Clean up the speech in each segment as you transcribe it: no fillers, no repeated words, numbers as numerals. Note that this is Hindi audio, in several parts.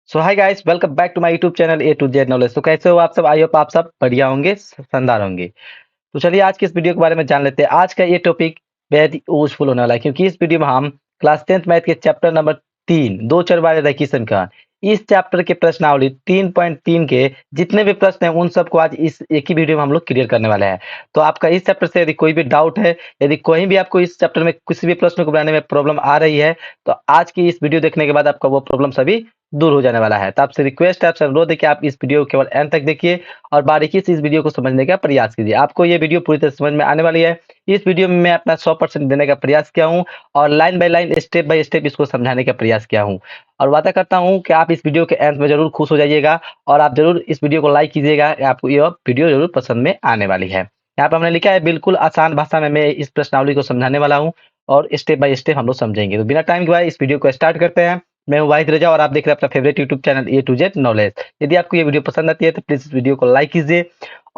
So hi guys, welcome back to my YouTube channel A to Z knowledge. तो कैसे हो आप सब? आई होप आप सब बढ़िया होंगे, शानदार होंगे। तो चलिए आज की इस वीडियो के बारे में जान लेते हैं। आज का ये टॉपिक बेहद ही यूजफुल होने वाला है, क्योंकि इस वीडियो में हम क्लास 10th मैथ के चैप्टर नंबर 3 दो चर वाले रेखीय समीकरण, इस चैप्टर के प्रश्नावली 3.3 के जितने भी प्रश्न हैं उन सबको आज इस एक ही वीडियो में हम लोग क्लियर करने वाले हैं। तो आपका इस चैप्टर से यदि कोई भी डाउट है, यदि कोई भी आपको इस चैप्टर में किसी भी प्रश्न को बनाने में प्रॉब्लम आ रही है, तो आज की इस वीडियो देखने के बाद आपका वो प्रॉब्लम सभी दूर हो जाने वाला है। तो आपसे रिक्वेस्ट है, आपसे अनुरोध है कि आप इस वीडियो को केवल एंड तक देखिए और बारीकी से इस वीडियो को समझने का प्रयास कीजिए। आपको ये वीडियो पूरी तरह समझ में आने वाली है। इस वीडियो में मैं अपना 100% देने का प्रयास किया हूँ और line by line, step by step इसको समझाने का प्रयास किया हूँ। और वादा करता हूँ कि आप इस वीडियो के अंत में जरूर खुश हो जाइएगा और आप जरूर इस वीडियो को लाइक कीजिएगा। आपको यह वीडियो जरूर पसंद में आने वाली है। यहाँ पर हमने लिखा है, बिल्कुल आसान भाषा में मैं इस प्रश्नावली को समझाने वाला हूँ और स्टेप बाय स्टेप हम लोग समझेंगे। तो बिना टाइम के बाद इस वीडियो को स्टार्ट करते हैं। मैं हूं वाहिद रजा और आप देख रहे हैं अपना favourite YouTube channel A to Z knowledge. यदि आपको ये वीडियो पसंद आती है तो प्लीज इस वीडियो को लाइक कीजिए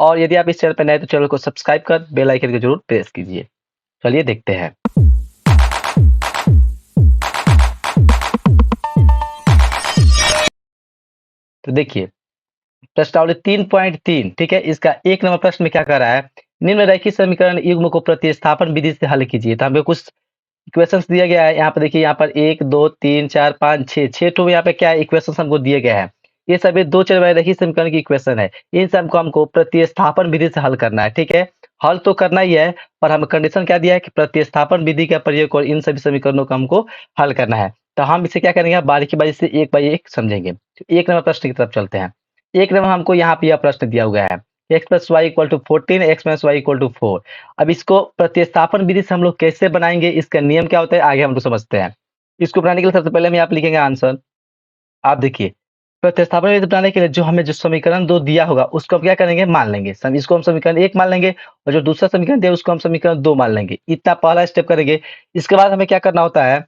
और यदि आप इस चैनल पर नए तो चैनल को सब्सक्राइब कर बेल आइकन को जरूर प्रेस कीजिए। चलिए देखते हैं। तो देखिए प्रश्नावली 3.3, ठीक है। इसका एक नंबर प्रश्न में क्या कर रहा है, निम्न रैखिक समीकरण युग्म को प्रतिस्थापन विधि से हल कीजिए। तो हमें कुछ इक्वेशंस दिया गया है। यहाँ पर देखिए, यहाँ पर 1 2 3 4 5 6 टू यहाँ पे क्या है, इक्वेशंस हमको दिए गए हैं। ये सभी दो चर वाले रैखिक समीकरण की इक्वेशन है। इन सबको हमको प्रतिस्थापन विधि से हल करना है, ठीक है। हल तो करना ही है, पर हम कंडीशन क्या दिया है कि प्रतिस्थापन विधि का प्रयोग कर इन सभी समीकरणों को हमको हल करना है। तो हम इसे क्या करेंगे, बारीकी बारी से एक बाई एक समझेंगे। तो एक नंबर प्रश्न की तरफ चलते हैं। एक नंबर हमको यहाँ पे यह प्रश्न दिया हुआ है, x plus Y equal to 14, X minus Y equal to 4। अब इसको प्रतिस्थापन विधि से हम लोग कैसे बनाएंगे, इसका नियम क्या होता है, आगे हम लोग समझते हैं। इसको बनाने के लिए सबसे पहले हम यहाँ पे लिखेंगे आंसर। आप देखिए, प्रतिस्थापन विधि बनाने के लिए जो हमें जो समीकरण दो दिया होगा उसको हम क्या करेंगे, मान लेंगे। इसको हम समीकरण एक मान लेंगे और जो दूसरा समीकरण दिया उसको हम समीकरण दो मान लेंगे। इतना पहला स्टेप करेंगे। इसके बाद हमें क्या करना होता है,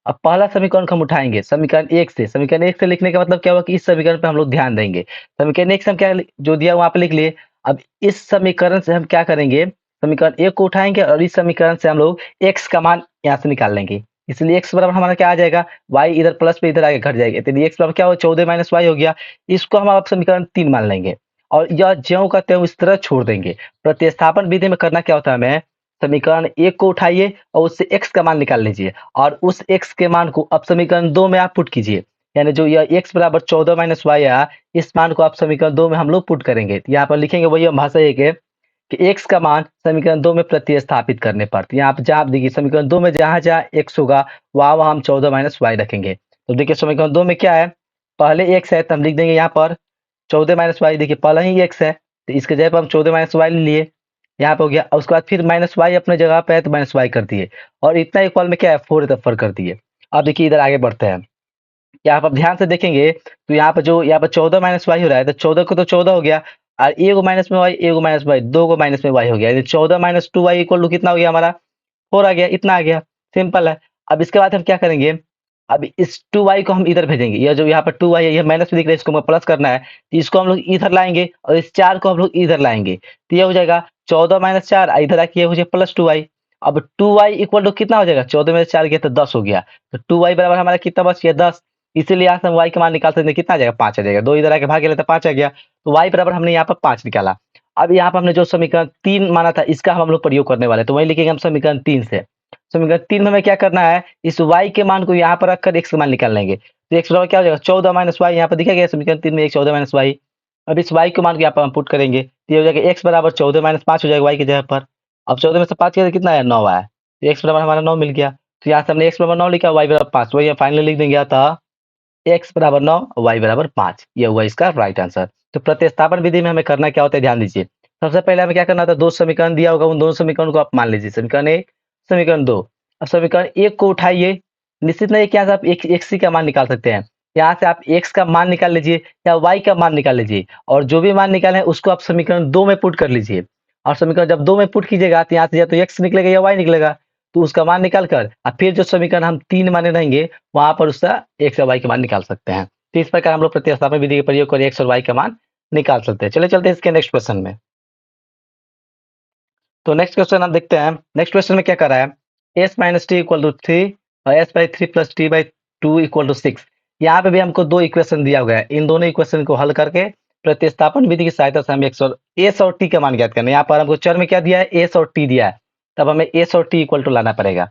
अब पहला समीकरण को हम उठाएंगे समीकरण एक से। समीकरण एक से लिखने का मतलब क्या हुआ कि इस समीकरण पे हम लोग ध्यान देंगे। समीकरण एक से हम क्या जो दिया वहां पे लिख लिए। अब इस समीकरण से हम क्या करेंगे, समीकरण एक को उठाएंगे और इस समीकरण से हम लोग x का मान यहाँ से निकाल लेंगे। इसलिए x बराबर हमारा क्या आ जाएगा, y इधर प्लस पे इधर आगे घट जाएगा। तो x बराबर क्या हो, 14 माइनस वाई हो गया। इसको हम अब समीकरण 3 मान लेंगे और यह ज्यों का त्यों इस तरह छोड़ देंगे। प्रतिस्थापन विधि में करना क्या होता है, हमें समीकरण एक को उठाइए और उससे x का मान निकाल लीजिए और उस x के मान को अब समीकरण दो में आप पुट कीजिए। यानी जो यह x बराबर 14 माइनस वाई आया, इस मान को आप समीकरण दो में हम लोग पुट करेंगे। तो यहाँ पर लिखेंगे वही भाषा एक है कि x का मान समीकरण दो में प्रतिस्थापित करने पर। तो यहाँ पे जहाँ आप देखिए समीकरण दो में जहाँ जहाँ x होगा वहाँ वहाँ हम 14 माइनस वाई रखेंगे। तो देखिए समीकरण दो में क्या है, पहले x है तो हम लिख देंगे यहाँ पर 14 माइनस वाई। देखिए पहला ही x है तो इसके जगह पर हम 14 माइनस वाई ले लिए, यहाँ पे हो गया। और उसके बाद फिर माइनस वाई अपने जगह पे है तो माइनस वाई कर दिए और इतना इक्वल में क्या है, 4 इधर कर दिए। अब देखिए इधर आगे बढ़ते हैं। यहाँ पर ध्यान से देखेंगे तो यहाँ पर जो यहाँ पर 14 माइनस वाई हो रहा है तो 14 को तो 14 हो गया और ए को माइनस में वाई, ए को माइनस वाई, दो को माइनस में वाई हो गया। यानी 14 minus two Y equal to कितना हो गया हमारा, 4 आ गया। इतना आ गया, सिंपल है। अब इसके बाद हम क्या करेंगे, अब इस 2y को हम इधर भेजेंगे। यह जो यहाँ पर 2y है, यह माइनस में दिख रहा है, इसको हमें प्लस करना है तो इसको हम लोग इधर लाएंगे और इस 4 को हम लोग इधर लाएंगे। तो यह हो जाएगा 14 माइनस 4, इधर आके ये हो जाएगा प्लस 2y। अब 2y इक्वल टू कितना हो जाएगा, 14 में 4 गया तो 10 हो गया। तो 2y बराबर हमारा कितना बच गया, 10। इसीलिए यहाँ से हम y का मान निकाल सकते हैं, कितना आ जाएगा, 5 आ जाएगा। दो इधर आके भाग गया तो 5 आ गया। तो y बराबर हमने यहाँ पर 5 निकाला। अब यहाँ पर हमने जो समीकरण 3 माना था इसका हम लोग प्रयोग करने वाले, तो वही लिखेंगे हम समीकरण 3 से। समीकरण 3 में हमें क्या करना है, इस y के मान को यहाँ पर रखकर x का मान निकाल लेंगे। तो x बराबर क्या हो जाएगा, 14 माइनस वाई। यहाँ पर दिखा गया समीकरण 3 में 14 माइनस वाई। अब इस y के मान को यहाँ पर हम पुट करेंगे तो ये हो जाएगा x बराबर 14 माइनस 5 हो जाएगा y की जगह पर। अब 14 में से 5 किया तो कितना आया, 9 आया। तो x बराबर हमारा 9 मिल गया। तो यहाँ से हमने x बराबर 9 लिखा, y बराबर 5, वही फाइनली लिख देंगे। अतः x बराबर 9, y बराबर 5, यह हुआ इसका राइट आंसर। तो प्रतिस्थापन विधि में हमें करना क्या होता है, ध्यान दीजिए। सबसे पहले हमें क्या करना होता है, दो समीकरण दिया होगा, उन दोनों समीकरण को आप मान लीजिए, समीकरण एक, समीकरण दो। अब समीकरण एक को उठाइए, निश्चित नहीं कि यहाँ से आप एक एक्स का मान निकाल सकते हैं। यहाँ से आप x का मान निकाल लीजिए या y का मान निकाल लीजिए और जो भी मान निकाले हैं उसको आप समीकरण दो में पुट कर लीजिए। और समीकरण जब दो में पुट कीजिएगा तो यहाँ से या तो x निकलेगा या y निकलेगा। तो उसका मान निकाल कर और फिर जो समीकरण हम तीन माने रहेंगे वहां पर उसका x या y का मान निकाल सकते हैं। तो इस प्रकार हम लोग प्रतिस्थापन विधि का प्रयोग कर x और y का मान निकाल सकते हैं। चलिए चलते हैं इसके नेक्स्ट क्वेश्चन में। तो नेक्स्ट क्वेश्चन हम देखते हैं। नेक्स्ट क्वेश्चन में क्या कर रहा है, s minus T equal to 3 और s by 3 plus T by 2 equal to 6। यहाँ पे भी हमको 2 इक्वेशन दिया हुआ है। इन दोनों इक्वेशन को हल करके प्रतिस्थापन विधि की सहायता से हम एस और टी का मान ज्ञात करना है। यहाँ पर हमको चर में क्या दिया है, एस और टी दिया है, तब हमें एस और टी इक्वल टू लाना पड़ेगा।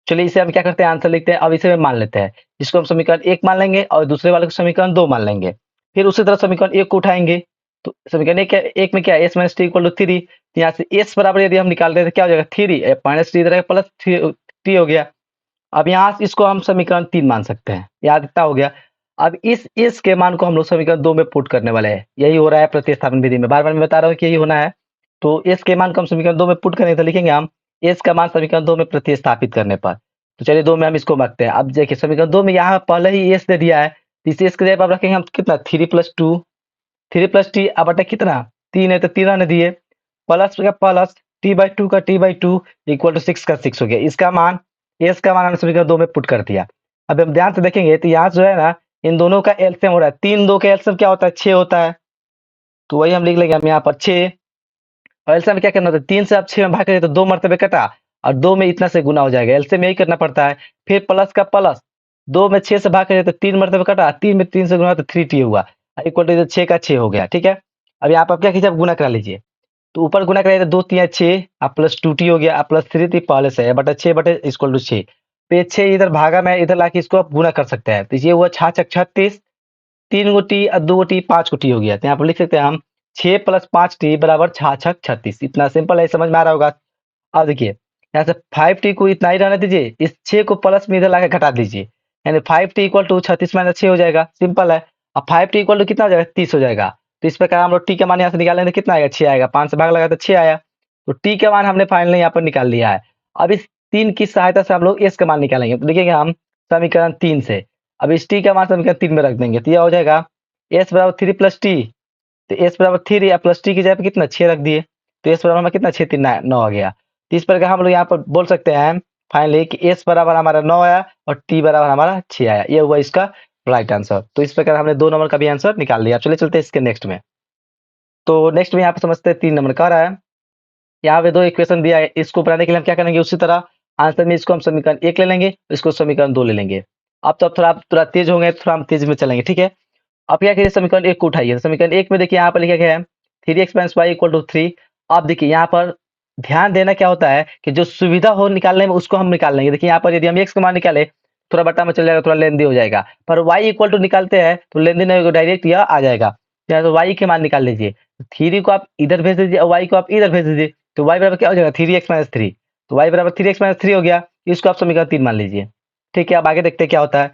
चलिए इसे हम क्या करते हैं, आंसर लिखते हैं। अब इसे हम मान लेते हैं, इसको हम समीकरण 1 मान लेंगे और दूसरे वाले को समीकरण 2 मान लेंगे। फिर उसी तरह समीकरण 1 को उठाएंगे, तो समीकरण 1 में क्या है, S minus T equal to 3। यहाँ से एस बराबर यदि हम निकालते हैं तो क्या हो जाएगा, 3 माइनस टी इधर प्लस टी हो गया। अब यहाँ से इसको हम समीकरण 3 मान सकते हैं, याद इतना हो गया। अब इस के मान को हम लोग समीकरण 2 में पुट करने वाले हैं। यही हो रहा है प्रतिस्थापन विधि में, बार-बार मैं बता रहा हूँ कि यही होना है। तो इस के मान को हम समीकरण 2 में पुट करेंगे तो लिखेंगे हम इस का मान समीकरण 2 में प्रतिस्थापित करने पर। तो चलिए 2 में हम इसको रखते हैं। अब देखिए समीकरण 2 में यहाँ पहले ही एस दे दिया है, इस एस की जगह पर रखेंगे हम कितना, 3 + 2, 3 + टी अब बटा कितना, 3 है तो 3 आने दिए, प्लस का प्लस t/2 का t/2 इक्वल टू 6 का 6 हो गया। इसका मान एस का मान हमने समीकरण 2 में पुट कर दिया। अब हम ध्यान से देखेंगे तो यहाँ जो है ना, इन दोनों का एलसीएम हो रहा है, 3 2 का एलसीएम क्या होता है, 6 होता है। तो वही हम लिख लेंगे हम यहाँ पर 6, और एलसीएम में क्या करना होता है, 3 से आप 6 में भाग करें तो 2 मरतबे कटा और 2 में इतना से गुना हो जाएगा, एलसीएम यही करना पड़ता है। फिर प्लस का प्लस, 2 में 6 से भाग करें तो 3 मरतबे कटा, 3 में 3 से गुना तो 3t हुआ, इक्वल टू 6 का 6 हो गया। ठीक है, अब यहाँ पर आप क्या कीजिए, आप गुना करा लीजिए। तो ऊपर गुना कराइए तो 2 3 6 आप प्लस 2t हो गया, आप प्लस 3t पहले से है बटा 6 बटे इक्वल टू 6 पे 6 इधर भागा में इधर लाके इसको आप गुना कर सकते हैं। तो ये हुआ 6 छक 36, 3 गो टी और 2 गो टी 5 गो टी हो गया। तो यहाँ पर लिख सकते हैं हम 6 + 5t बराबर 6 छक 36। इतना सिंपल है, समझ में आ रहा होगा। अब देखिए यहाँ से 5t को इतना ही रहने दीजिए, इस 6 को प्लस में इधर लाके घटा दीजिए, यानी 5t इक्वल टू 36 - 6 हो जाएगा, सिंपल है। अब 5t इक्वल टू कितना हो जाएगा, 30 हो जाएगा। तो इस प्रकार हम लोग टी का मान यहाँ से निकालेंगे, कितना आएगा, 6 आएगा, 5 से भाग लगा तो 6 आया। तो टी का मान हमने फाइनली यहाँ पर निकाल लिया है। अब इस 3 की सहायता से हम लोग एस का मान निकालेंगे। तो लिखेंगे हम समीकरण 3 से, अब इस टी का मान समीकरण 3 में रख देंगे, तो यह हो जाएगा एस बराबर 3 + टी। तो एस बराबर 3 या प्लस टी की जगह पे कितना, 6 रख दिए, तो एस बराबर हमें कितना, 6 3 9 आ गया। तो इस प्रकार हम लोग यहाँ पर बोल सकते हैं फाइनली कि एस बराबर हमारा 9 आया और टी बराबर हमारा 6 आया। ये हुआ इसका राइट आंसर। तो इस प्रकार हमने 2 नंबर का भी आंसर निकाल लिया। चलिए चलते हैं इसके नेक्स्ट में। तो नेक्स्ट में यहाँ पे समझते हैं 3 नंबर कह रहा है, यहाँ पे 2 इक्वेशन दिया है, इसको बनाने के लिए हम क्या करेंगे, उसी तरह आंसर में इसको हम समीकरण 1 ले लेंगे, इसको समीकरण 2 ले लेंगे। अब तो अब थोड़ा तेज होंगे, थोड़ा हम तेज में चलेंगे, ठीक है। अब क्या करिए, समीकरण 1 को उठाइए। समीकरण 1 में देखिए यहाँ पर लिखा गया है 3x - y = 3। अब देखिए यहाँ पर ध्यान देना क्या होता है कि जो सुविधा हो निकालने में उसको हम निकाल लेंगे। देखिए यहाँ पर यदि हम x का मान निकाले, थोड़ा बट्टा में चल जाएगा, थोड़ा लेंदी हो जाएगा, पर y इक्वल टू निकालते हैं तो लेंदी नहीं होगा, डायरेक्ट यह आ जाएगा। यहाँ तो y के मान निकाल लीजिए, 3 को आप इधर भेज दीजिए और y को आप इधर भेज दीजिए, तो y बराबर क्या हो जाएगा, 3x - 3। तो y बराबर 3x - 3 हो गया, इसको आप समीकरण 3 मान लीजिए। ठीक है, अब आगे देखते हैं क्या होता है।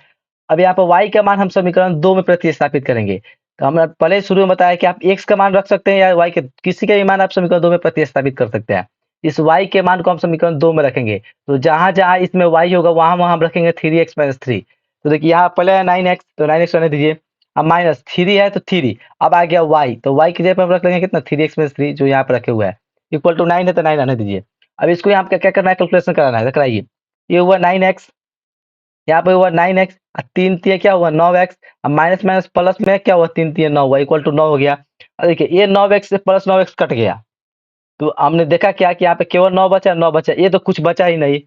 अब यहाँ पर y का मान हम समीकरण 2 में प्रतिस्थापित करेंगे। तो हमने पहले शुरू में बताया कि आप x का मान रख सकते हैं या y के किसी का भी मान आप समीकरण 2 में प्रतिस्थापित कर सकते हैं। इस y के मान को हम समीकरण 2 में रखेंगे, तो जहाँ-जहाँ इसमें y होगा वहाँ-वहाँ हम रखेंगे 3x - 3। तो देखिए यहाँ पहले है 9x, तो 9x रहने दीजिए। अब माइनस 3 है तो 3, अब आ गया y, तो y की जगह पर हम रख लेंगे कितना, 3x - 3 जो यहाँ पे रखे हुआ है, इक्वल टू 9 है तो 9 रहने दीजिए। अब इसको यहाँ पे क्या करना है, कैलकुलेशन कराना है, तो कराइए। ये हुआ 9x, यहाँ पे हुआ 9x, 3 तिया क्या हुआ, 9x, अब माइनस माइनस प्लस में क्या हुआ, 3 तिया 9 हुआ, इक्वल टू 9 हो गया। अब देखिए ये 9x से प्लस 9x कट गया, तो हमने देखा क्या कि यहाँ पे केवल 9 बचा, 9 बचा, ये तो कुछ बचा ही नहीं,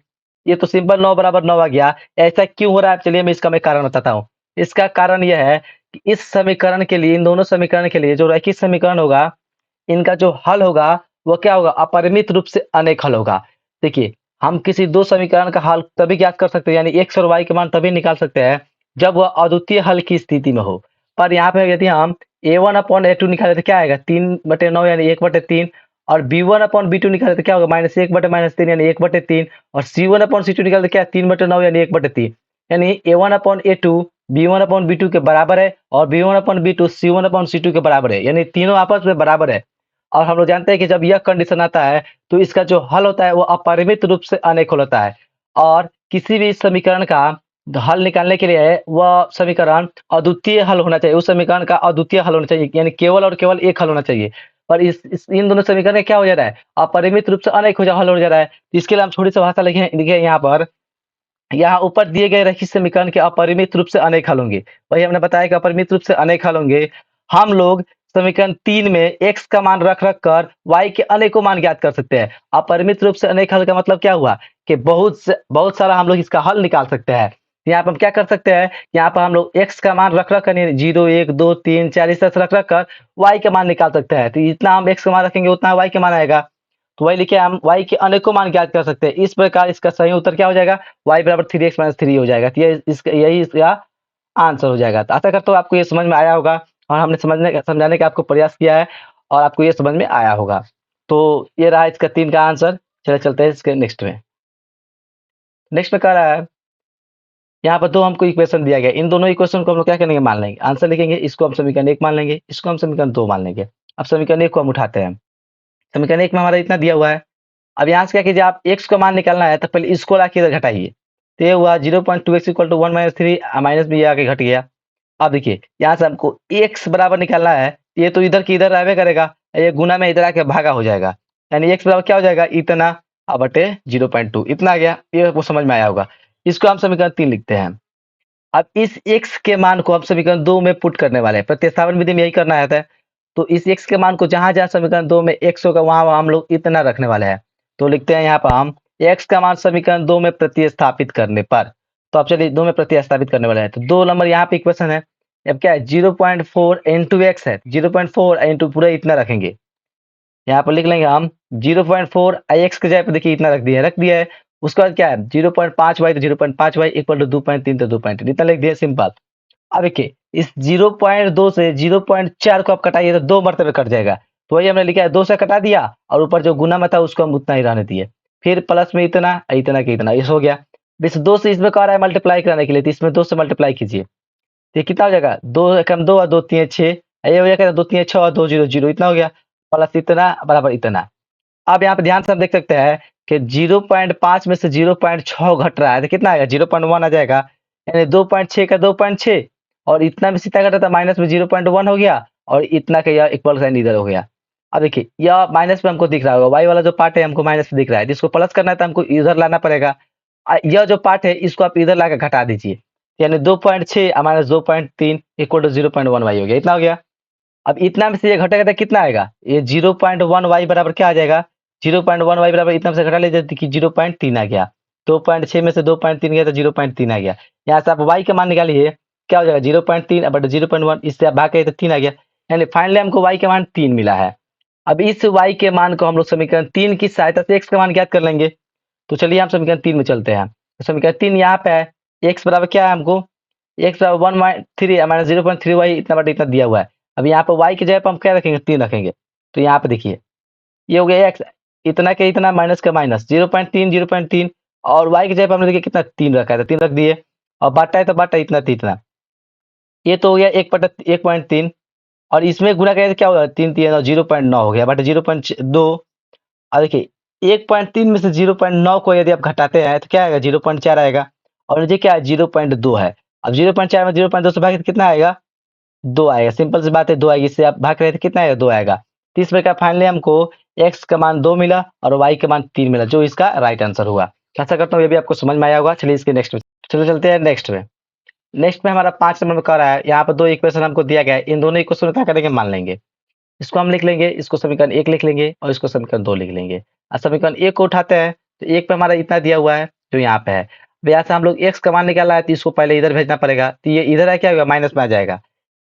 ये तो सिंपल 9 बराबर 9 आ गया। ऐसा क्यों हो रहा है, चलिए मैं इसका कारण बताता हूँ। इसका कारण यह है कि इस समीकरण के लिए, इन दोनों समीकरण के लिए जो रैखिक समीकरण होगा, इनका जो हल होगा वो क्या होगा, अपरिमित रूप से अनेक हल होगा। देखिए हम किसी 2 समीकरण का हल तभी ज्ञात कर सकते हैं, यानी x और y के मान तभी निकाल सकते हैं जब वह अद्वितीय हल की स्थिति में हो। पर यहाँ पे यदि हम a1/a2 निकाले तो क्या आएगा, 3/9 यानी 1/3, और b1/b2 निकाले तो क्या होगा, -1/-3 यानी 1/3, और c1/c2 निकाले तो क्या है, 3/9 यानी 1/3, यानी a1/a2 b1/b2 के बराबर है और b1/b2 c1/c2 के बराबर है, यानी तीनों आपस में बराबर है। और हम लोग जानते हैं कि जब यह कंडीशन आता है तो इसका जो हल होता है वो अपरिमित रूप से अनेक हल होता है, और किसी भी समीकरण का हल निकालने के लिए वह समीकरण अद्वितीय हल होना चाहिए, उस समीकरण का अद्वितीय हल होना चाहिए, यानी केवल और केवल एक हल होना चाहिए। पर इस इन दोनों समीकरण में क्या हो जा रहा है, अपरिमित रूप से अनेक हल हो जा रहा है। इसके लिए हम छोटी सी भाषा लिखे यहाँ पर, यहाँ ऊपर दिए गए रैखिक समीकरण के अपरिमित रूप से अनेक हल होंगे। वही हमने बताया कि अपरिमित रूप से अनेक हल होंगे। हम लोग समीकरण 3 में x का मान रख कर y के अनेकों मान ज्ञात कर सकते हैं। अपरिमित रूप से अनेक हल का मतलब क्या हुआ कि बहुत सारा हम लोग इसका हल निकाल सकते हैं। यहाँ पर हम क्या कर सकते हैं, यहाँ पर हम लोग x का मान रख कर 0, 1, 2, 3, 4 इस तरह से रख कर y का मान निकाल सकते हैं। तो जितना हम x का मान रखेंगे उतना y का मान आएगा। तो वही लिखे हम y के अनेकों मान ज्ञात कर सकते हैं। इस प्रकार इसका सही उत्तर क्या हो जाएगा, y बराबर 3x - 3 हो जाएगा। तो यही इसका आंसर हो जाएगा। तो आशा करता हूँ आपको ये समझ में आया होगा और हमने समझाने का आपको प्रयास किया है और आपको ये समझ में आया होगा। तो ये रहा इसका 3 का आंसर। चलिए चलते हैं इसके नेक्स्ट में। नेक्स्ट में कह रहा है, यहाँ पर 2 हमको इक्वेशन दिया गया है। इन दोनों इक्वेशन को हम लोग क्या करेंगे, मान लेंगे। आंसर लिखेंगे, इसको हम समीकरण 1 मान लेंगे, इसको हम समीकरण 2 मान लेंगे। अब समीकरण 1 को हम उठाते हैं। समीकरण 1 में हमारा इतना दिया हुआ है। अब यहाँ से क्या कीजिए, आप x का मान निकालना है तो पहले इसको लाके इधर घटाइए। तो ये हुआ 0.2x = 1 - 3 माइनस में ये आके घट गया। अब देखिए यहाँ से हमको x बराबर निकालना है, ये तो इधर की इधर रहबे करेगा, ये गुना में इधर आके भागा हो जाएगा। यानी x बराबर क्या हो जाएगा, इतना बटे 0.2 इतना आ गया। ये आपको समझ में आया होगा। इसको हम समीकरण 3 लिखते हैं। अब इस x के मान को हम समीकरण 2 में पुट करने वाले हैं। प्रतिस्थापन विधि में यही करना आता है। तो इस x के मान को जहां-जहां समीकरण 2 में x होगा वहां हम लोग इतना रखने वाले हैं। तो लिखते हैं यहाँ पर हम x का मान समीकरण 2 में प्रतिस्थापित करने पर। तो अब चलिए 2 में प्रतिस्थापित करने वाले हैं। तो 2 नंबर यहाँ पे इक्वेशन है। अब क्या है, 0.4 into x है, 0.4 into पूरा इतना रखेंगे। यहाँ पर लिख लेंगे हम 0.4 x के जगह पे देखिए इतना रख दिया है। उसके बाद क्या है 0.5y, तो 0.5y = 2.3, तो 2.3 इतना लिख दिया, सिंपल। अब देखिए इस 0.2 से 0.4 को आप कटाइए तो 2 मरतबे कट जाएगा। तो वही हमने लिखा है, 2 से कटा दिया और ऊपर जो गुना में था उसको हम उतना ही रहने दिए। फिर प्लस में इतना, इतना के इतना, ये हो गया। इस 2 से इसमें कह रहा है मल्टीप्लाई कराने के लिए, तो इसमें 2 से मल्टीप्लाई कीजिए। तो ये कितना हो जाएगा, 2 एकम 2 और 2 3 6, ये हो जाएगा 2 3 6 और 2 0 0, इतना हो गया। प्लस इतना बराबर इतना। अब यहाँ पे ध्यान से हम देख सकते हैं कि 0.5 में से 0.6 घट रहा है, तो कितना आएगा, 0.1 आ जाएगा। यानी 2.6 का 2.6 और इतना में से इतना घटा था, माइनस में 0.1 हो गया और इतना का यह इक्वल साइन इधर हो गया। अब देखिए यह माइनस में हमको दिख रहा होगा, y वाला जो पार्ट है हमको माइनस में दिख रहा है, जिसको प्लस करना है तो हमको इधर लाना पड़ेगा। यह जो पार्ट है इसको आप इधर लाकर घटा दीजिए। यानी 2.6 माइनस 2.3 = 0.1 y हो गया, इतना हो गया। अब इतना में से ये घटेगा तो कितना आएगा, ये 0.1 y बराबर क्या आ जाएगा, 0.1 y बराबर इतना से घटा लीजिए कि 0.3 आ गया। 2.6 में से 2.3 गया तो 0.3 आ गया। यहाँ से आप y का मान निकालिए, क्या हो जाएगा 0.3 बटे 0.1, इससे आप भाग के तो 3 आ गया। यानी फाइनली हमको y का मान 3 मिला है। अब इस y के मान को हम लोग समीकरण 3 की सहायता से x का मान ज्ञात कर लेंगे। तो चलिए हम समीकरण 3 में चलते हैं। तो समीकरण 3 यहाँ पे है, x बराबर क्या है हमको, x बराबर 1/3 माइनस 0.3y इतना बटे इतना दिया हुआ है। अब यहाँ पे y की जगह पे हम क्या रखेंगे, 3 रखेंगे। तो यहाँ पे देखिए ये हो गया x, इतना के इतना माइनस का माइनस 0.3 0.3 और y की जगह पे हमने देखिए कितना 3 रखा है, तो 3 रख दिए और बांटा है तो बांटा इतना इतना। ये तो हो गया 1/1.3 और इसमें गुणा करें तो क्या होगा, 3 3 और 0.9 हो गया बटे 0.2। और देखिए 1.3 में से 0.9 को यदि आप घटाते हैं तो क्या आएगा, 0.4 आएगा और नीचे क्या है 0.2 है। अब 0.4 में 0.2 से भागे तो कितना आएगा, 2 आएगा। सिंपल सी बात है, 2 आएगी। इससे आप भाग रहे थे कितना आएगा, 2 आएगा। तो इस प्रकार फाइनली हमको x का मान 2 मिला और y का मान 3 मिला, जो इसका राइट आंसर हुआ। आशा करता हूँ ये भी आपको समझ में आया होगा। चलिए इसके नेक्स्ट में चलो चलते हैं नेक्स्ट में। नेक्स्ट में हमारा 5 नंबर में कह रहा है, यहाँ पर 2 इक्वेशन हमको दिया गया है। इन दोनों इक्वेशन में क्या करेंगे, मान लेंगे। इसको हम लिख लेंगे, इसको समीकरण 1 लिख लेंगे और इसको समीकरण 2 लिख लेंगे। और समीकरण 1 को उठाते हैं तो 1 पे हमारा इतना दिया हुआ है जो यहाँ पे है। अब यहाँ से हम लोग x का मान निकाला है तो इसको पहले इधर भेजना पड़ेगा। तो ये इधर है, क्या होगा, माइनस में आ जाएगा।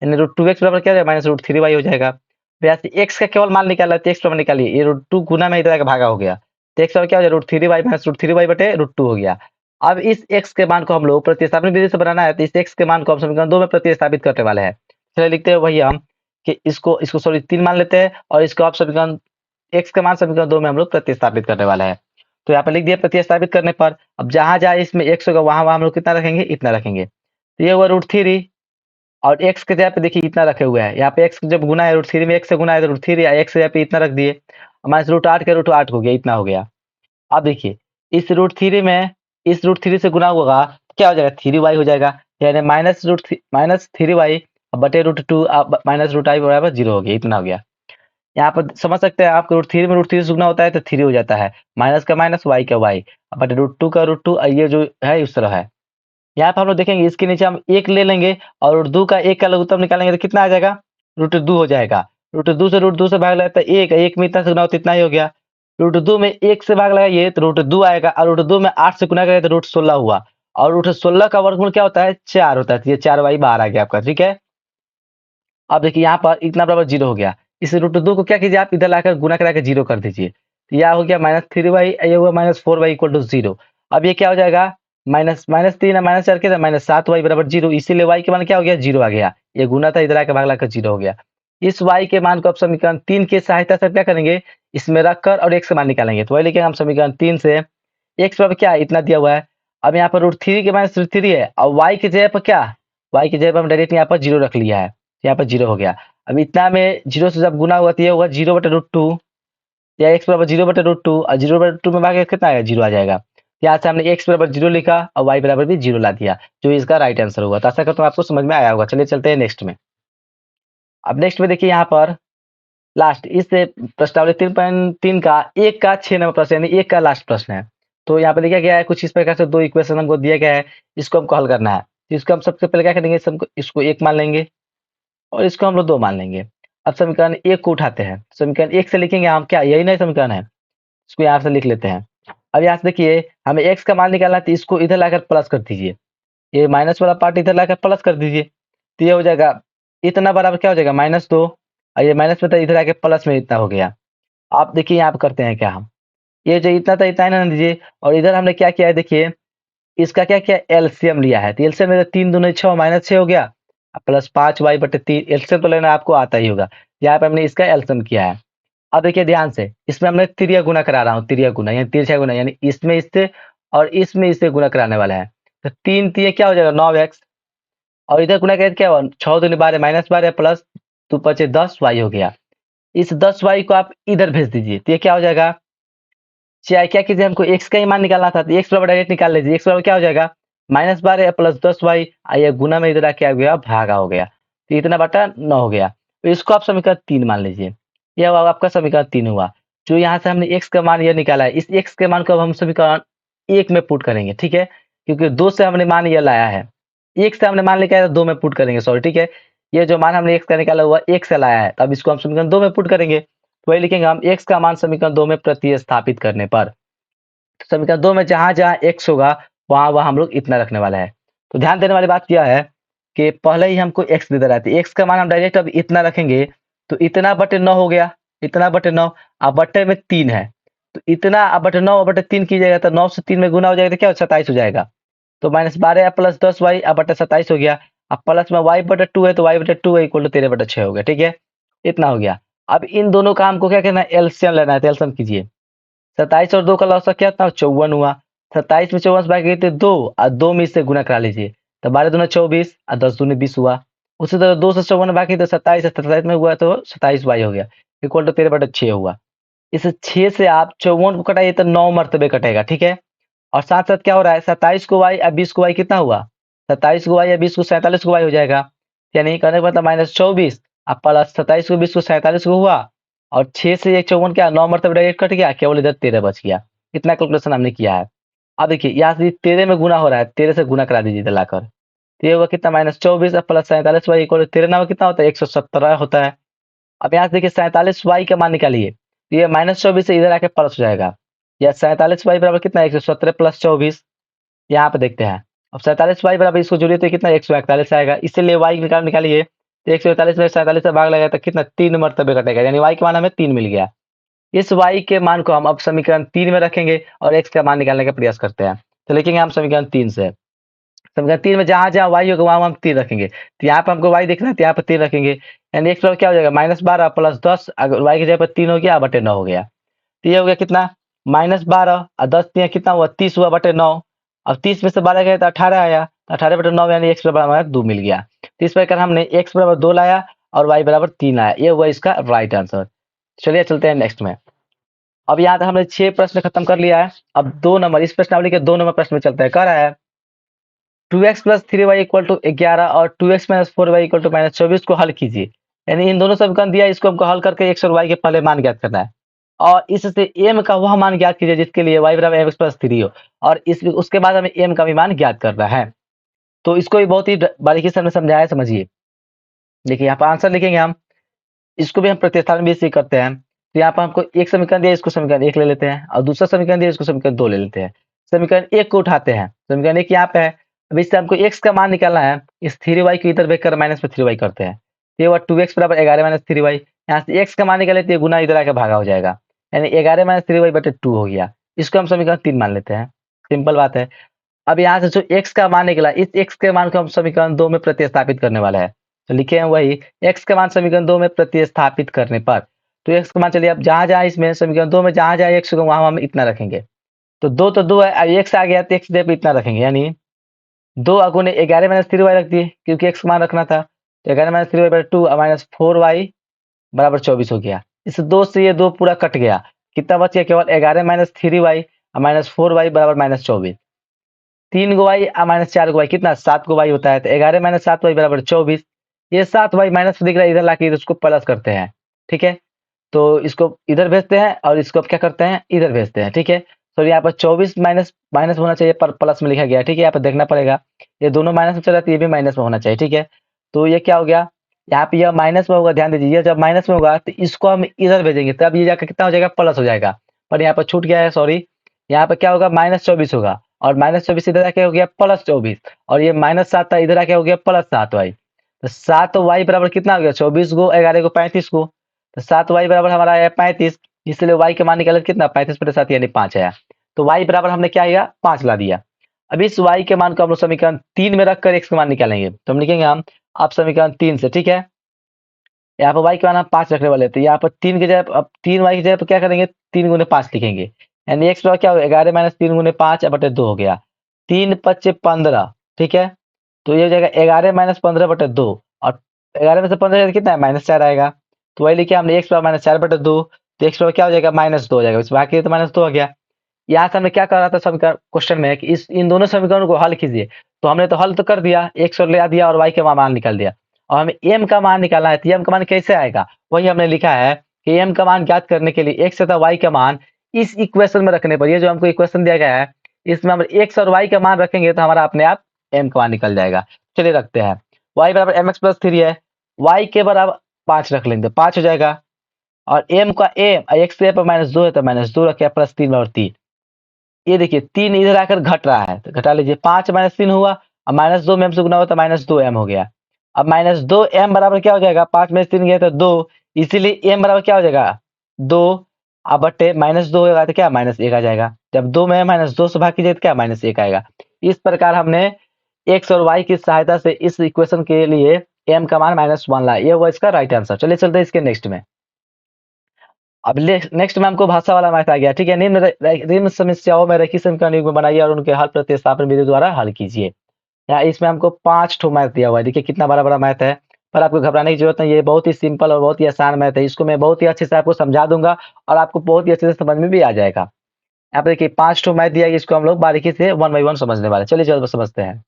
यानी √2x बराबर क्या हो जाएगा, -√3y हो जाएगा। अब यहाँ से x का केवल मान निकाला है तो x बराबर निकालिए, ये √2 गुना में इधर आके भागा हो गया। तो x बराबर क्या हो जाएगा, √3y - √3y बटे √2 हो गया। अब इस x के मान को हम लोग प्रतिस्थापन विधि से बनाना है, तो इस x के मान को हम समीकरण 2 में प्रतिस्थापित करने वाले हैं। चलिए लिखते हैं वही हम कि इसको सॉरी 3 मान लेते हैं और इसको आप समीकरण x का मान समीकरण 2 में हम लोग प्रतिस्थापित करने वाला है। तो यहाँ पे लिख दिया प्रतिस्थापित करने पर। अब जहाँ-जहाँ इसमें x होगा वहाँ-वहाँ हम लोग कितना रखेंगे, इतना रखेंगे। तो ये हुआ √3 और x के जगह पे देखिए इतना रखे हुए हैं। यहाँ पे x जब गुना है √3 में x से गुना है तो √3 या x की जगह पे इतना रख दिए। माइनस √8 के √8 हो गया, इतना हो गया। अब देखिए इस √3 में इस √3 से गुना होगा तो क्या हो जाएगा, 3y हो जाएगा। यानी -3y बटे √2 माइनस √i बराबर 0 हो गया, इतना हो गया। यहाँ पर समझ सकते हैं आप, √3 में √3 से गुना होता है तो 3 हो जाता है। माइनस का माइनस, y का y बटे √2 का √2, ये जो है इस तरह है। यहाँ पर हम लोग देखेंगे इसके नीचे हम 1 ले लेंगे और √2 का 1 का लघुत्तम निकालेंगे तो कितना आ जाएगा, √2 हो जाएगा। √2 से भाग लगता है 1 में इतना से गुना हो तो इतना ही हो गया। √2 में 1 से भाग लगाइए तो √2 आएगा और √2 में 8 से गुना करें तो √16 हुआ और रूट 16 का वर्गमूल क्या होता है, 4 होता है। तो ये 4y बाहर आ गया आपका, ठीक है। अब देखिए यहाँ पर इतना बराबर 0 हो गया। इस रूट 2 को क्या कीजिए, आप इधर लाकर गुना करा के 0 कर दीजिए। तो यह हो गया -3y, ये हुआ -4y इक्वल टू 0। अब ये क्या हो जाएगा, -3 है, -4 के -7y बराबर 0। इसीलिए y के मान क्या हो गया, 0 आ गया। ये गुना था, इधर आकर भाग लाकर 0 हो गया। इस y के मान को आप समीकरण 3 की सहायता से क्या करेंगे, इसमें रखकर और x का मान निकालेंगे। तो वही लिखेंगे हम समीकरण 3 से x बराबर क्या है, इतना दिया हुआ है। अब यहाँ पर √3 के -3 है और y की जगह पर क्या, y की जगह पर हम डायरेक्ट यहाँ पर 0 रख लिया है। यहाँ पर 0 हो गया। अब इतना में 0 से जब गुना हुआ तो ये होगा 0/√2, या x बराबर 0/√2 और 0/2 में भागे कितना आएगा, 0 आ जाएगा। यहाँ से हमने x बराबर 0 लिखा और y बराबर भी 0 ला दिया, जो इसका राइट आंसर होगा। तो आशा करता हूँ आपको समझ में आया होगा। चलिए चलते हैं नेक्स्ट में। अब नेक्स्ट में देखिए यहाँ पर लास्ट इस प्रश्नावली 3.3 का 1 का 6 नंबर प्रश्न, यानी 1 का लास्ट प्रश्न है। तो यहाँ पे लिखा गया है कुछ इस प्रकार से, दो इक्वेशन हमको दिया गया है, इसको हमको हल करना है। तो इसको हम सबसे पहले क्या करेंगे, इसको 1 मान लेंगे और इसको हम लोग 2 मान लेंगे। अब समीकरण 1 को उठाते हैं, समीकरण 1 से लिखेंगे हम, क्या यही नहीं समीकरण है, इसको यहाँ से लिख लेते हैं। अब यहाँ से देखिए हमें x का मान निकालना है, तो इसको इधर लाकर प्लस कर दीजिए, ये माइनस वाला पार्ट इधर लाकर प्लस कर दीजिए। तो ये हो जाएगा इतना बराबर क्या हो जाएगा, -2, और ये माइनस में था, इधर आके प्लस में इतना हो गया। आप देखिए यहाँ पे करते हैं क्या हम, ये जो इतना था इतना ना दीजिए, और इधर हमने क्या किया है देखिए, इसका क्या किया, एलसीएम लिया है। तो एलसीएम में 3 दूनी 6 -6 हो गया, प्लस 5y/3, एलसीएम तो लेना आपको आता ही होगा। यहाँ पे हमने इसका एलसीएम किया है। अब देखिए ध्यान से, इसमें हमने तिर्यक गुना करा रहा हूँ, तिर्यक गुना यानी तिरछा गुना, यानी इसमें इससे और इसमें इससे गुना कराने वाला है। तो 3 3 क्या हो जाएगा, 9x, और इधर गुना करें तो क्या हुआ, 6 दूनी 12 -12 प्लस 2 5 10y हो गया। इस 10y को आप इधर भेज दीजिए, तो ये क्या हो जाएगा, चाहे क्या कीजिए, हमको x का ही मान निकालना था, तो x बराबर डायरेक्ट निकाल लीजिए। x बराबर क्या हो जाएगा, -12 प्लस 10y, ये गुना में इधर आके आ गया, भागा हो गया, तो इतना बटा 9 हो गया। तो इसको आप समीकरण 3 मान लीजिए, यह आपका समीकरण 3 हुआ। जो यहाँ से हमने x का मान यह निकाला है, इस x के मान को अब हम समीकरण 1 में पुट करेंगे, ठीक है, क्योंकि 2 से हमने मान यह लाया है, 1 से हमने मान निकाला 2 में पुट करेंगे, सॉरी, ठीक है। ये जो मान हमने x का निकाला हुआ 1 से लाया है, तब इसको हम समीकरण 2 में पुट करेंगे। तो वही लिखेंगे हम, x का मान समीकरण 2 में प्रतिस्थापित करने पर, समीकरण 2 में जहाँ-जहाँ x होगा, वहाँ-वहाँ हम लोग इतना रखने वाला है। तो ध्यान देने वाली बात यह है कि पहले ही हमको x दे दे रहा है, तो x का मान हम डायरेक्ट अब इतना रखेंगे, तो इतना बटे 9 हो गया, इतना बटे 9, अब बटे में 3 है, तो इतना अब बटे 9 बटे 3 कीजिएगा, तो 9 से 3 में गुना हो जाएगा, तो क्या हो 27 हो जाएगा। तो -12 प्लस 10y अब बटे 27 हो गया। अब प्लस में y/2 है, तो y/2 इक्वल टू 13/6 हो गया, ठीक है, इतना हो गया। अब इन दोनों का हमको क्या करना है, एलसीएम लेना है, तो एलसीएम कीजिए। 27 और 2 का लॉस क्या था, 54 हुआ। 27 में 54 बाकी थे 2, और 2 में इससे गुना करा लीजिए, तो 12 दूना 24 और 10 दूनी 20 हुआ। उसी तरह 2 से 54 बाकी तो 27 है, 27 में हुआ तो 27y हो गया, इक्वल टू 13/6 हुआ। इस 6 से आप 54 को कटाइए तो 9 मरतबे कटेगा, ठीक है। और साथ साथ क्या हो रहा है, 27 को y और 20 को y कितना हुआ, 27 को y या 20 को 47 को y हो जाएगा, यानी कहने का मतलब -24 अब प्लस 27 को 20 को 47 को हुआ, और 6 से 1 54 क्या 9 मरतबे डायरेक्ट कट गया, केवल इधर 13 बच गया। इतना कैलकुलेशन हमने किया है। अब देखिए यहाँ से 13 में गुना हो रहा है, 13 से गुना करा दीजिए इधर लाकर, तो ये होगा कितना, -24 अब प्लस 47 y इक्वल 13 ना कितना होता है, 117 होता है। अब यहाँ से देखिए 47 y का मान निकालिए, तो ये -24 से इधर आके प्लस हो जाएगा, या 47 y बराबर कितना, 117 प्लस 24, यहाँ पे देखते हैं। अब 47y बराबर इसको जोड़िए तो कितना, 141 आएगा, इसीलिए y निकालिए, तो 141 में 47 से भाग लगाए तो कितना, 3 मरतबे कटेगा, यानी y का मान हमें 3 मिल गया। इस y के मान को हम अब समीकरण 3 में रखेंगे और x का मान निकालने का प्रयास करते हैं। तो लिखेंगे हम समीकरण 3 से, समीकरण 3 में जहाँ-जहाँ y होगा वहाँ हम 3 रखेंगे। तो यहाँ पे हमको y देखना है, तो यहाँ पे 3 रखेंगे, यानी x बराबर क्या हो जाएगा, -12 प्लस 10, अगर y की जगह पर 3 हो गया बटे 9 हो गया। तो ये हो गया कितना, -12 और 10 तिया कितना हुआ, 30 हुआ बटे 9। अब 30 में से 12 गया तो 18 आया, 18 बटे 9 यानी x बराबर हमारा 2 मिल गया। तो इस प्रकार हमने x बराबर 2 लाया और y बराबर 3 आया, ये हुआ इसका राइट आंसर। चलिए चलते हैं नेक्स्ट में। अब यहाँ तक हमने 6 प्रश्न खत्म कर लिया है। अब 2 नंबर, इस प्रश्नावली के 2 नंबर प्रश्न में चलते हैं। कह रहा है 2x plus 3y equal to 11 और 2x minus 4y equal to -24 को हल कीजिए। यानी इन दोनों समीकरण दिया, इसको हमको हल करके x और y के पहले मान ज्ञात करना है, और इससे m का वह मान ज्ञात कीजिए जिसके लिए y बराबर mx प्लस 3 हो, और इस उसके बाद हमें m का भी मान ज्ञात करना है। तो इसको भी बहुत ही बारीकी से हमने समझाया है, समझिए। देखिए यहाँ पर आंसर लिखेंगे हम, इसको भी हम प्रतिस्थापन भी इसी करते हैं। तो यहाँ पर हमको एक समीकरण दिया, इसको समीकरण 1 ले लेते हैं, और दूसरा समीकरण दिया, इसको समीकरण 2 ले लेते हैं। समीकरण 1 को उठाते हैं, समीकरण 1 यहाँ पे है। अब इससे हमको x का मान निकालना है, इस 3y को इधर भेजकर माइनस में 3y करते हैं। तो ये हुआ 2x बराबर 11 माइनस 3y। यहाँ से x का मान निकाले तो ये गुना इधर आके भागा हो जाएगा, यानी 11 माइनस 3y बटे 2 हो गया। इसको हम समीकरण 3 मान लेते हैं, सिंपल बात है। अब यहाँ से जो x का मान निकला, इस x के मान को हम समीकरण 2 में प्रतिस्थापित करने वाले हैं। तो लिखे हैं वही x का मान समीकरण 2 में प्रतिस्थापित करने पर, तो x का मान चलिए अब जहाँ-जहाँ इसमें समीकरण 2 में जहाँ-जहाँ x होगा वहाँ हम इतना रखेंगे। तो 2 तो 2 है, अब x आ गया तो x जगह पे इतना रखेंगे, यानी 2 अगुने 11 माइनस 3y रख दिए क्योंकि x का मान रखना था। तो 11 माइनस 3y बटे 2 माइनस 4y बराबर 24 हो गया। इस 2 से ये 2 पूरा कट गया, कितना बच गया? केवल 11 माइनस 3y माइनस 4y बराबर माइनस 24। 3 गो y माइनस 4 गो y कितना? 7 गो y होता है। तो 11 माइनस 7y बराबर 24। ये 7y माइनस दिख रहा है, इधर लाके इसको प्लस करते हैं, ठीक है। तो इसको इधर भेजते हैं और इसको क्या करते हैं, इधर भेजते हैं, ठीक है। तो यहाँ पर 24 माइनस माइनस होना चाहिए पर प्लस में लिखा गया है, ठीक है। यहाँ पर देखना पड़ेगा, ये दोनों माइनस में चल रहा है तो ये भी माइनस में होना चाहिए, ठीक है। तो ये क्या हो गया, यहाँ पे यह माइनस में होगा, ध्यान दीजिए। ये जब माइनस में होगा तो इसको हम इधर भेजेंगे तब ये जाकर कितना हो जाएगा, प्लस हो जाएगा। पर यहाँ पर छूट गया है, सॉरी। यहाँ पर क्या होगा, माइनस 24 होगा और माइनस 24 इधर आके हो गया प्लस 24, और ये माइनस 7 था, इधर आके हो गया प्लस 7y। तो 7y बराबर कितना हो गया, 24 गो 11 को 35 को। तो 7y बराबर हमारा आया 35, इसलिए y का मान निकाला कितना, 35 बटे 7 यानी 5 आया। तो y बराबर हमने क्या किया, 5 ला दिया। अब इस y के मान को हम लोग समीकरण 3 में रखकर x का मान निकालेंगे। तो हम लिखेंगे हम अब समीकरण 3 से, ठीक है। यहाँ पर y के मान हम 5 रखने वाले थे, यहाँ पर 3 की जगह अब 3y की जगह पर क्या करेंगे, 3 गुने 5 लिखेंगे, यानी x बराबर क्या होगा, 11 माइनस 3 गुने 5 बटे 2 हो गया। 3 पच्चे 15, ठीक है। तो ये हो जाएगा 11 माइनस 15 बटे 2, और 11 में से 15 कितना है, माइनस 4 आएगा। तो वही लिखे हमने x बराबर माइनस 4 बटे 2, तो x बराबर क्या हो जाएगा, माइनस 2 हो जाएगा। बाकी तो माइनस 2 हो गया। यहाँ से हमने क्या कर रहा था समीकरण क्वेश्चन में कि इस इन दोनों समीकरणों को हल कीजिए। तो हमने तो हल तो कर दिया, x और ले दिया और y का मान निकाल दिया। और हमें m का मान निकालना है, तो m का मान कैसे आएगा, वही हमने लिखा है कि m का मान ज्ञात करने के लिए x तथा y का मान इस इक्वेशन में रखने पर, ये जो हमको इक्वेशन दिया गया है इसमें हम x और y का मान रखेंगे तो हमारा अपने आप m का मान निकल जाएगा। चलिए रखते हैं, y बराबर mx प्लस 3 है, y के बराबर 5 रख लेंगे, 5 हो जाएगा। और m का x पर माइनस 2 है तो माइनस 2 रखे, प्लस 3 और 3। ये देखिए 3 इधर आकर घट रहा है तो घटा लीजिए, 5 माइनस 3 हुआ और माइनस 2 में m से गुना हुआ तो माइनस 2m हो गया। अब माइनस 2m बराबर क्या हो जाएगा, 5 में से 3 गया तो 2, इसीलिए m बराबर क्या हो जाएगा, 2। अब बटे माइनस 2 होगा तो क्या, माइनस 1 आ जाएगा। जब 2 में माइनस 2 से भाग कीजिए तो क्या, माइनस 1 आएगा। इस प्रकार हमने x और y की सहायता से इस इक्वेशन के लिए m का मान -1 लाया, ये हुआ इसका राइट आंसर। चलिए चलते हैं इसके नेक्स्ट में। अब नेक्स्ट में हमको भाषा वाला मैथ आ गया, ठीक है। निम्न समस्याओं में रेखीय समीकरण युग्म बनाइए और उनके हल प्रतिस्थापन विधि द्वारा हल कीजिए। यहाँ इसमें हमको 5 ठो मैथ दिया हुआ है, देखिए कितना बड़ा बड़ा मैथ है। पर आपको घबराने की जरूरत नहीं, ये बहुत ही सिंपल और बहुत ही आसान मैथ है। इसको मैं बहुत ही अच्छे से आपको समझा दूंगा और आपको बहुत ही अच्छे से समझ में भी आ जाएगा। यहाँ पे देखिए 5 ठो मैथ दिया है, इसको हम लोग बारीकी से 1 बाई 1 समझने वाले हैं। चलिए चलो समझते हैं।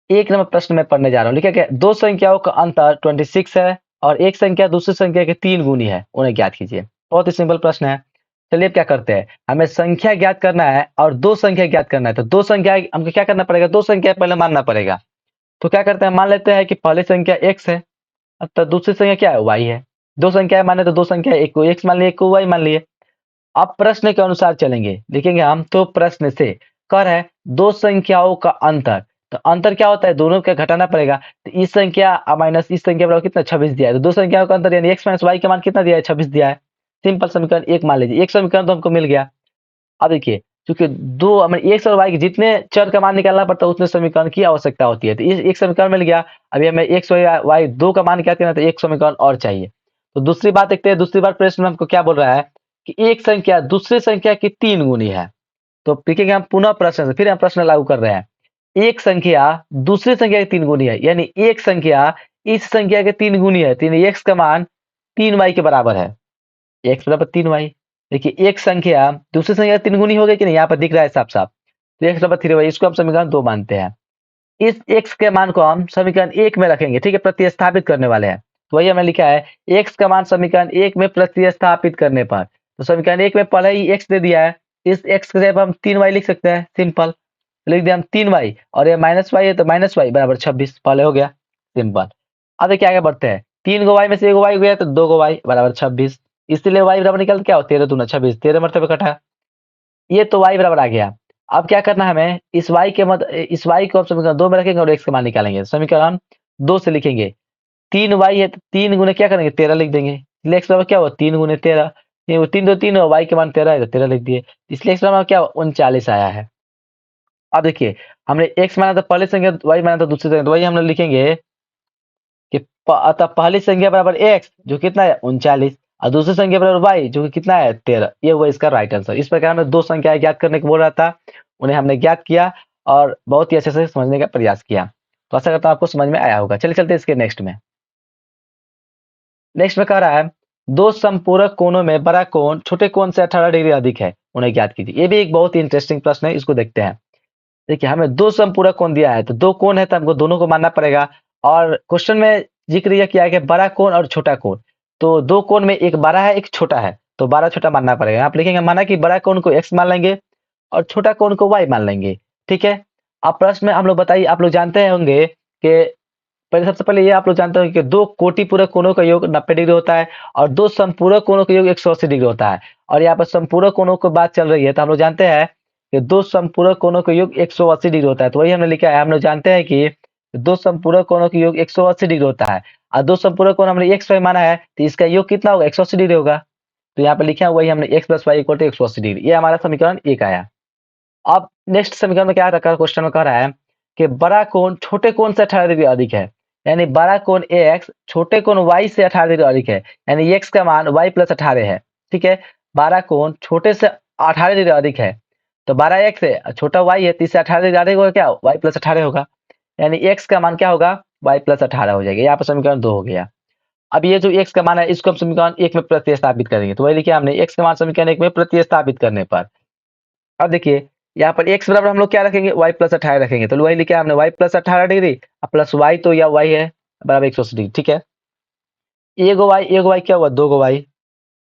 एक नंबर प्रश्न में पढ़ने जा रहा हूँ, लिखा क्या, दो संख्याओं का अंतर 26 है और एक संख्या दूसरी संख्या के 3 गुनी है, उन्हें ज्ञात कीजिए। बहुत ही सिंपल प्रश्न है। चलिए अब क्या करते हैं, हमें संख्या ज्ञात करना है और दो संख्या ज्ञात करना है। तो दो संख्या हमको क्या करना पड़ेगा, दो संख्या पहले मानना पड़ेगा। तो क्या करते हैं, मान लेते हैं कि पहली संख्या x है, तो दूसरी संख्या क्या है, y है। दो संख्या माने तो दो संख्या, एक को x मान लिए, एक को y मान लिए। अब प्रश्न के अनुसार चलेंगे, लिखेंगे हम। तो प्रश्न से कर है दो संख्याओं का अंतर, तो अंतर क्या होता है, दोनों का घटाना पड़ेगा। तो इस संख्या माइनस इस संख्या बराबर कितना, 26 दिया है। तो दो संख्याओं का अंतर यानी x माइनस y का मान कितना दिया है, 26 दिया है। सिंपल समीकरण एक मान लीजिए, एक समीकरण तो हमको मिल गया। अब देखिए क्योंकि दो x और y के जितने चर का मान निकालना पड़ता है उतने समीकरण की आवश्यकता होती है। तो इस एक समीकरण मिल गया। अभी हमें x और y दो का मान क्या करना, तो एक समीकरण और चाहिए। तो दूसरी बात देखते हैं, दूसरी बार प्रश्न में हमको क्या बोल रहा है कि एक संख्या दूसरी संख्या की 3 गुनी है। तो लिखेंगे हम पुनः प्रश्न से, फिर हम प्रश्न लागू कर रहे हैं। एक संख्या दूसरी संख्या की 3 गुनी है, यानी एक संख्या इस संख्या के 3 गुनी है, तो x का मान 3y के बराबर है। x बराबर 3y। देखिए एक संख्या दूसरी संख्या 3 गुनी हो गई कि नहीं, यहाँ पर दिख रहा है साफ साफ। तो x बराबर 3y, इसको हम समीकरण 2 मानते हैं। इस x के मान को हम समीकरण 1 में रखेंगे, ठीक है, प्रतिस्थापित करने वाले हैं। तो वही हमें लिखा है, x का मान समीकरण 1 में प्रतिस्थापित करने पर। तो समीकरण 1 में पहले ही x दे दिया है, इस x के जगह पर हम 3y लिख सकते हैं, सिंपल। लिख दिया हम 3y और ये माइनस वाई है तो माइनस वाई बराबर 26, पहले हो गया, सिंपल। अब देखिए आगे बढ़ते हैं, 3 गो y में से 1 y गया तो 2 गो y बराबर 26, इसलिए y बराबर निकल क्या हो, 13 दूना 26, 13 मरतबे कटा। ये तो y बराबर आ गया। अब क्या करना है हमें, इस y के इस y को अब समीकरण 2 में रखेंगे और x का मान निकालेंगे। समीकरण 2 से लिखेंगे 3y है तो 3 गुने क्या करेंगे 13 लिख देंगे। इसलिए x बराबर क्या हुआ 3 गुने 13, 3 2 3 और y के मान 13 है तो 13 लिख दिए। इसलिए x बराबर क्या हुआ 39 आया है। अब देखिए हमने x माना था पहली संख्या, y माना था दूसरी संख्या, तो वही हम लोग लिखेंगे कि अतः पहली संख्या बराबर x जो कितना है 39 और दूसरी संख्या बराबर y जो कि कितना है 13। ये हुआ इसका राइट आंसर। इस प्रकार हमें दो संख्याएं ज्ञात करने को बोल रहा था, उन्हें हमने ज्ञात किया और बहुत ही अच्छे से समझने का प्रयास किया। तो आशा करता हूँ आपको समझ में आया होगा। चलिए चलते इसके नेक्स्ट में। नेक्स्ट में कह रहा है दो समपूरक कोणों में बड़ा कोण छोटे कोण से 18 डिग्री अधिक है, उन्हें ज्ञात कीजिए। ये भी एक बहुत ही इंटरेस्टिंग प्रश्न है, इसको देखते हैं। देखिए हमें दो समपूरक कोण दिया है तो दो कोण है तो हमको दोनों को मानना पड़ेगा। और क्वेश्चन में जिक्र यह किया है कि बड़ा कोण और छोटा कोण, तो दो कोण में एक बड़ा है एक छोटा है तो बड़ा छोटा मानना पड़ेगा। यहाँ पे लिखेंगे माना कि बड़ा कोण को x मान लेंगे और छोटा कोण को y मान लेंगे। ठीक है, अब प्रश्न में हम लोग बताइए, आप लोग जानते होंगे कि पहले सबसे पहले ये आप लोग जानते होंगे कि दो कोटि पूरक कोणों का योग 90 डिग्री होता है और दो संपूरक कोणों का योग 180 डिग्री होता है। और यहाँ पर संपूरक कोणों की बात चल रही है तो हम लोग जानते हैं कि दो संपूरक कोणों का योग 180 डिग्री होता है। तो वही हमने लिखा है, हम लोग जानते हैं कि दो संपूरक कोणों का योग 180 डिग्री होता है और दो संपूरक कोण हमने x y माना है तो इसका योग कितना होगा 180 डिग्री होगा। तो यहाँ पर लिखा है वही हमने x plus Y equal to 180 degree, ये हमारा समीकरण 1 आया। अब नेक्स्ट समीकरण में क्या रखा, क्वेश्चन में कह रहा है कि बड़ा कोण छोटे कोण से 18 डिग्री अधिक है, यानी बड़ा कोण x छोटे कोण y से 18 डिग्री अधिक है, यानी x का मान y प्लस 18 है। ठीक है, बड़ा कोण छोटे से 18 डिग्री अधिक है तो 12x है, छोटा y है तो इससे 18 डिग्री अधिक होगा क्या y प्लस 18 होगा, यानी x का मान क्या होगा y प्लस 18 हो जाएगा। यहाँ पर समीकरण 2 हो गया। अब ये जो x का मान है इसको हम समीकरण 1 में प्रतिस्थापित करेंगे। तो वही लिखिए हमने x का मान समीकरण 1 में प्रतिस्थापित करने पर, अब देखिए यहाँ पर x बराबर हम लोग क्या रखेंगे y प्लस 18 रखेंगे। तो वही लिखा हमने y plus 18 degree plus y तो या y है बराबर 180 डिग्री। ठीक है, एक y क्या हुआ दो गो y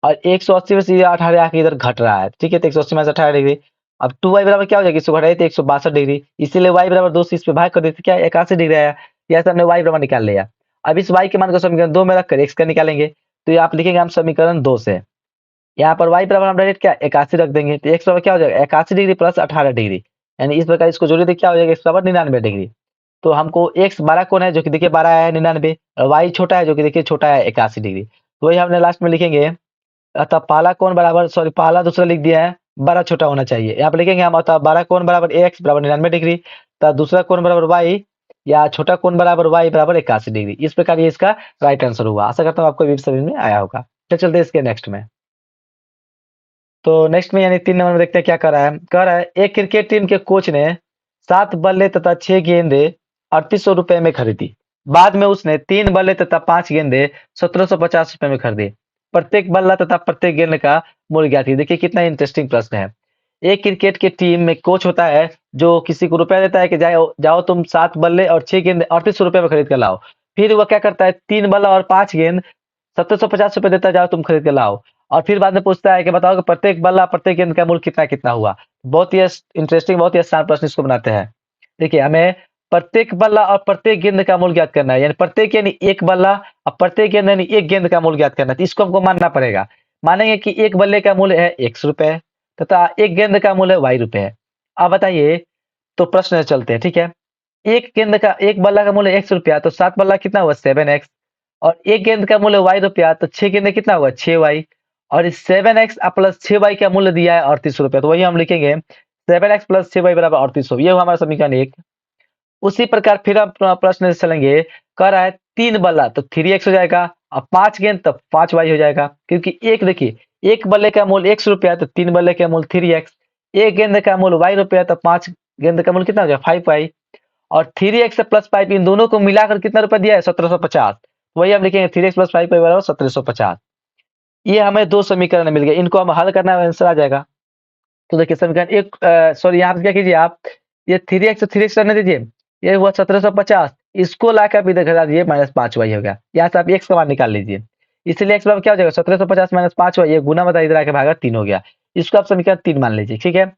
और 180 में से ये 18 आके इधर घट रहा है। ठीक है, तो 180 में से 18 डिग्री, अब 2y बराबर क्या हो जाएगा, इसको घटाइए तो 162 डिग्री, इसीलिए y बराबर 2 से इस पे भाग कर देते क्या 81 डिग्री आया। यहाँ से हमने y बराबर निकाल लिया। अब इस y के मान को समीकरण 2 में रखकर x का निकालेंगे तो ये आप लिखेंगे हम समीकरण 2 से। यहाँ पर y बराबर हम डायरेक्ट क्या 81 रख देंगे तो x बराबर क्या हो जाएगा 81 डिग्री प्लस 18 डिग्री, यानी इस प्रकार इसको जोड़िए तो क्या हो जाएगा x बराबर 99 डिग्री। तो हमको x बड़ा कोण है जो कि देखिए 12 है 99 और y छोटा है जो कि देखिए छोटा है 81 डिग्री। तो वही हमने लास्ट में लिखेंगे अतः पहला कोण बराबर पहला दूसरा लिख दिया है बड़ा छोटा होना चाहिए। यहाँ पे लिखेंगे हम अतः बड़ा कोण बराबर x बराबर 99 डिग्री तथा दूसरा कोण बराबर y या छोटा कोण बराबर y बराबर 81 डिग्री। इस प्रकार ये इसका राइट आंसर हुआ। आशा करता हूँ आपको ये समझ में आया होगा। तो चलते हैं इसके नेक्स्ट में। तो नेक्स्ट में यानी 3 नंबर में देखते हैं क्या कर रहा है। कह रहा है एक क्रिकेट टीम के कोच ने 7 बल्ले तथा 6 गेंदे 3800 रुपए में खरीदी। बाद में उसने 3 बल्ले तथा 5 गेंदे 1750 रुपए में खरीदी। प्रत्येक बल्ला तथा प्रत्येक गेंद का मूल्य ज्ञात कीजिए। देखिए कितना इंटरेस्टिंग प्रश्न है। एक क्रिकेट की टीम में कोच होता है जो किसी को रुपया देता है कि जाओ जाओ तुम 7 बल्ले और 6 गेंद 3800 रुपए में खरीद कर लाओ। फिर वह क्या करता है 3 बल्ला और 5 गेंद 1750 रुपए देता है, जाओ तुम खरीद के लाओ। और फिर बाद में पूछता है कि बताओ कि प्रत्येक बल्ला प्रत्येक गेंद का मूल्य कितना कितना हुआ। बहुत ही इंटरेस्टिंग बहुत ही आसान प्रश्न इसको बनाते हैं। देखिए हमें प्रत्येक बल्ला और प्रत्येक गेंद का मूल्य ज्ञात करना है, यानी प्रत्येक यानी एक बल्ला और प्रत्येक गेंद यानी एक गेंद का मूल्य ज्ञात करना है। तो इसको हमको मानना पड़ेगा। मानेंगे कि एक बल्ले का मूल्य है x रुपए तथा एक गेंद का मूल्य y रुपए है। अब बताइए, तो प्रश्न में चलते हैं। ठीक है, एक गेंद का एक बल्ला का मूल्य x रुपया तो 7 बल्ला कितना हुआ 7x और एक गेंद का मूल्य y रुपया तो 6 गेंद कितना हुआ 6y और इस 7x प्लस 6y का मूल्य दिया है 3800 रुपया। तो वही हम लिखेंगे 7x प्लस 6y बराबर 3800। ये हुआ हमारा समीकरण 1। उसी प्रकार फिर हम प्रश्न से चलेंगे। कह रहा है 3 बल्ला तो 3x हो जाएगा और 5 गेंद तो 5y हो जाएगा, क्योंकि एक देखिए एक बल्ले का मूल्य x रुपया तो 3 बल्ले का मूल्य 3x, एक गेंद का मूल्य y रुपया तो 5 गेंद का मूल्य कितना हो जाएगा 5y और 3x प्लस 5 इन दोनों को मिलाकर कितना रुपया दिया है 1750। वही हम लिखेंगे 3x प्लस 5 बराबर 1750। ये हमें दो समीकरण मिल गए, इनको हम हल करना है आंसर आ जाएगा। तो देखिए समीकरण एक सॉरी यहाँ पे क्या कीजिए आप ये 3x तो 3x रहने दीजिए, ये हुआ 1750, इसको लाकर आप इधर घटा दीजिए -5y हो गया। यहाँ से आप x का मान निकाल लीजिए, इसलिए x बराबर क्या हो जाएगा 1750 -5y, ये गुना बता इधर आके भागा 3 हो गया। इसको आप समीकरण 3 मान लीजिए। ठीक है,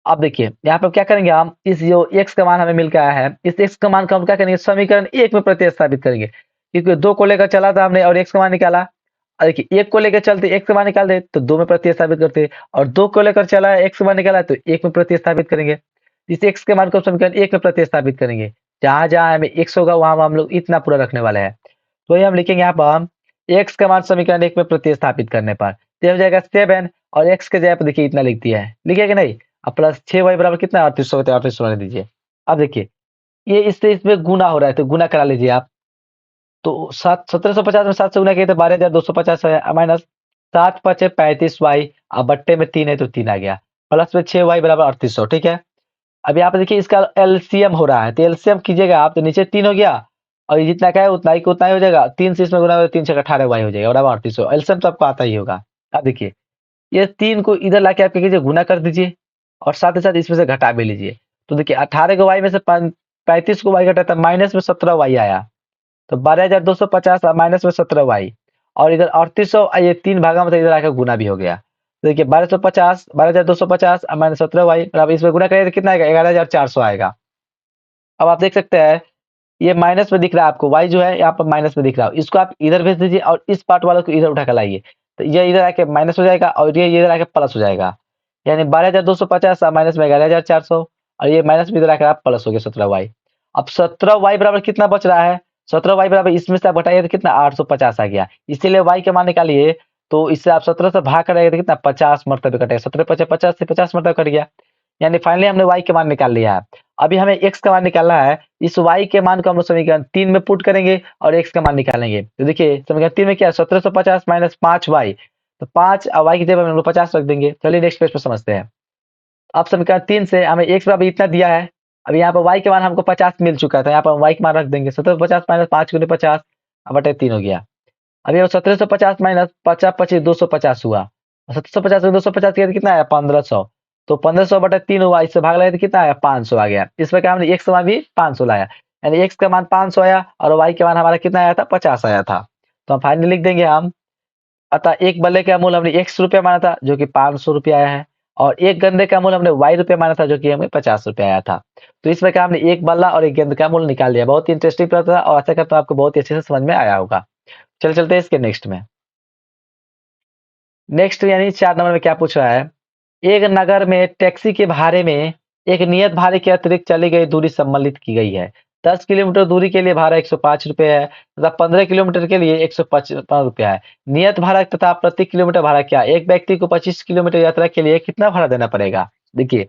अब देखिए यहाँ पे क्या करेंगे हम इस जो x का मान हमें मिल के आया है इस x का मान का हम क्या करेंगे समीकरण 1 में प्रतिस्थापित करेंगे, क्योंकि 2 को लेकर चला था हमने और x का मान निकाला। देखिए एक को लेकर चलते एक से मान निकाल दे तो दो में प्रतिस्थापित करते, और दो को लेकर चला है एक से मान निकाला तो एक में प्रतिस्थापित करेंगे। इस एक्स के मान को समीकरण एक में प्रतिस्थापित करेंगे, जहां जहां हमें एक्स होगा वहां हम लोग इतना पूरा रखने वाले हैं। तो ये हम लिखेंगे यहाँ पर हम एक्स का मान समीकरण एक में प्रतिस्थापित करने पर तो हो जाएगा 7, और एक्स के जगह पर देखिए इतना लिख दिया है, लिखिए कि नहीं। अब प्लस 6y बराबर कितना 3800 होता है, 3800 रहने दीजिए। अब देखिए ये इससे इसमें गुना हो रहा है तो गुना करा लीजिए आप। तो 1750 में 7 से गुना किए तो 12,250 माइनस 7×5 = 35y, अब बट्टे में 3 है तो 3 आ गया, प्लस में 6y बराबर 3800। ठीक है, अब यहाँ पे देखिए इसका एलसीएम हो रहा है तो एलसीएम कीजिएगा आप, तो नीचे 3 हो गया और ये जितना का है उतना ही को उतना ही हो जाएगा, 3 से इसमें गुना 3 से 18y हो जाएगा बराबर 3800। एलसीएम तो आपको आता ही होगा। अब देखिए ये 3 को इधर लाके आप क्या कीजिए गुना कर दीजिए, और साथ ही साथ इसमें से घटा भी लीजिए। तो देखिए 18 को y में से 35 को y घटाता माइनस में 17y आया, तो 12,250 माइनस में 17y, और इधर 3800 ये 3 भागा मतलब इधर आकर गुना भी हो गया। तो देखिए 12,250 माइनस 17y बराबर इसमें गुना करेंगे तो कितना आएगा 11,400 आएगा। अब आप देख सकते हैं ये माइनस में दिख रहा है आपको, y जो है यहाँ पर माइनस में दिख रहा है, इसको आप इधर भेज दीजिए और इस पार्ट वाले को इधर उठा कर लाइए, तो ये इधर आके माइनस हो जाएगा और ये इधर आके प्लस हो जाएगा। यानी 12,250 माइनस में 11,400, और ये माइनस में इधर आकर आप प्लस हो गया 17y। अब 17y बराबर कितना बच रहा है, 17y बराबर इसमें से आप घटाइए तो कितना 850 आ गया, इसीलिए y के मान निकालिए तो इससे आप 17 से भाग करेंगे तो कितना 50 मरतबे कटेगा, 17×50 से 50 मरतबे कट गया। यानी फाइनली हमने y के मान निकाल लिया है। अभी हमें x का मान निकालना है, इस y के मान को हम लोग समीकरण 3 में पुट करेंगे और x का मान निकालेंगे। तो देखिए समीकरण 3 में क्या है 1750 माइनस 5y, तो 5 और y की जगह हम लोग 50 रख देंगे। चलिए नेक्स्ट पेज पर समझते हैं। अब समीकरण 3 से हमें x बराबर इतना दिया है, अब यहाँ पर y के मान हमको 50 मिल चुका था, यहाँ पर हम y के मान रख देंगे 1750 माइनस 5 गुने 50 बटे 3 हो गया। अब ये 1750 माइनस 50 25 250 हुआ, 1750 में 250 किया तो कितना आया 1500, तो 1500 बटा 3 हुआ, इससे भाग लगा तो कितना आया 500 आ गया। इस प्रकार हमने x का मान भी 500 लाया, यानी x का मान 500 आया और y के मान हमारा कितना आया था 50 आया था। तो हम फाइनली लिख देंगे हम, अतः एक बल्ले का मूल्य हमने x रुपया माना था जो कि 500 रुपया आया है, और एक गेंदे का मूल्य हमने y रुपया माना था जो कि हमें 50 रुपया आया था। तो इस प्रकार हमने एक बल्ला और एक गेंद का मूल्य निकाल लिया। बहुत ही इंटरेस्टिंग प्रश्न था और आशा करता हूँ आपको बहुत ही अच्छे से समझ में आया होगा। चल चलते हैं इसके नेक्स्ट में। नेक्स्ट यानी 4 नंबर में क्या पूछ रहा है, एक नगर में टैक्सी के भाड़े में एक नियत भाड़े के अतिरिक्त चली गई दूरी सम्मिलित की गई है। 10 किलोमीटर दूरी के लिए भाड़ा 105 रुपये है तथा 15 किलोमीटर के लिए 155 रुपया है। नियत भाड़ा तथा प्रति किलोमीटर भाड़ा क्या, एक व्यक्ति को 25 किलोमीटर यात्रा के लिए कितना भाड़ा देना पड़ेगा। देखिए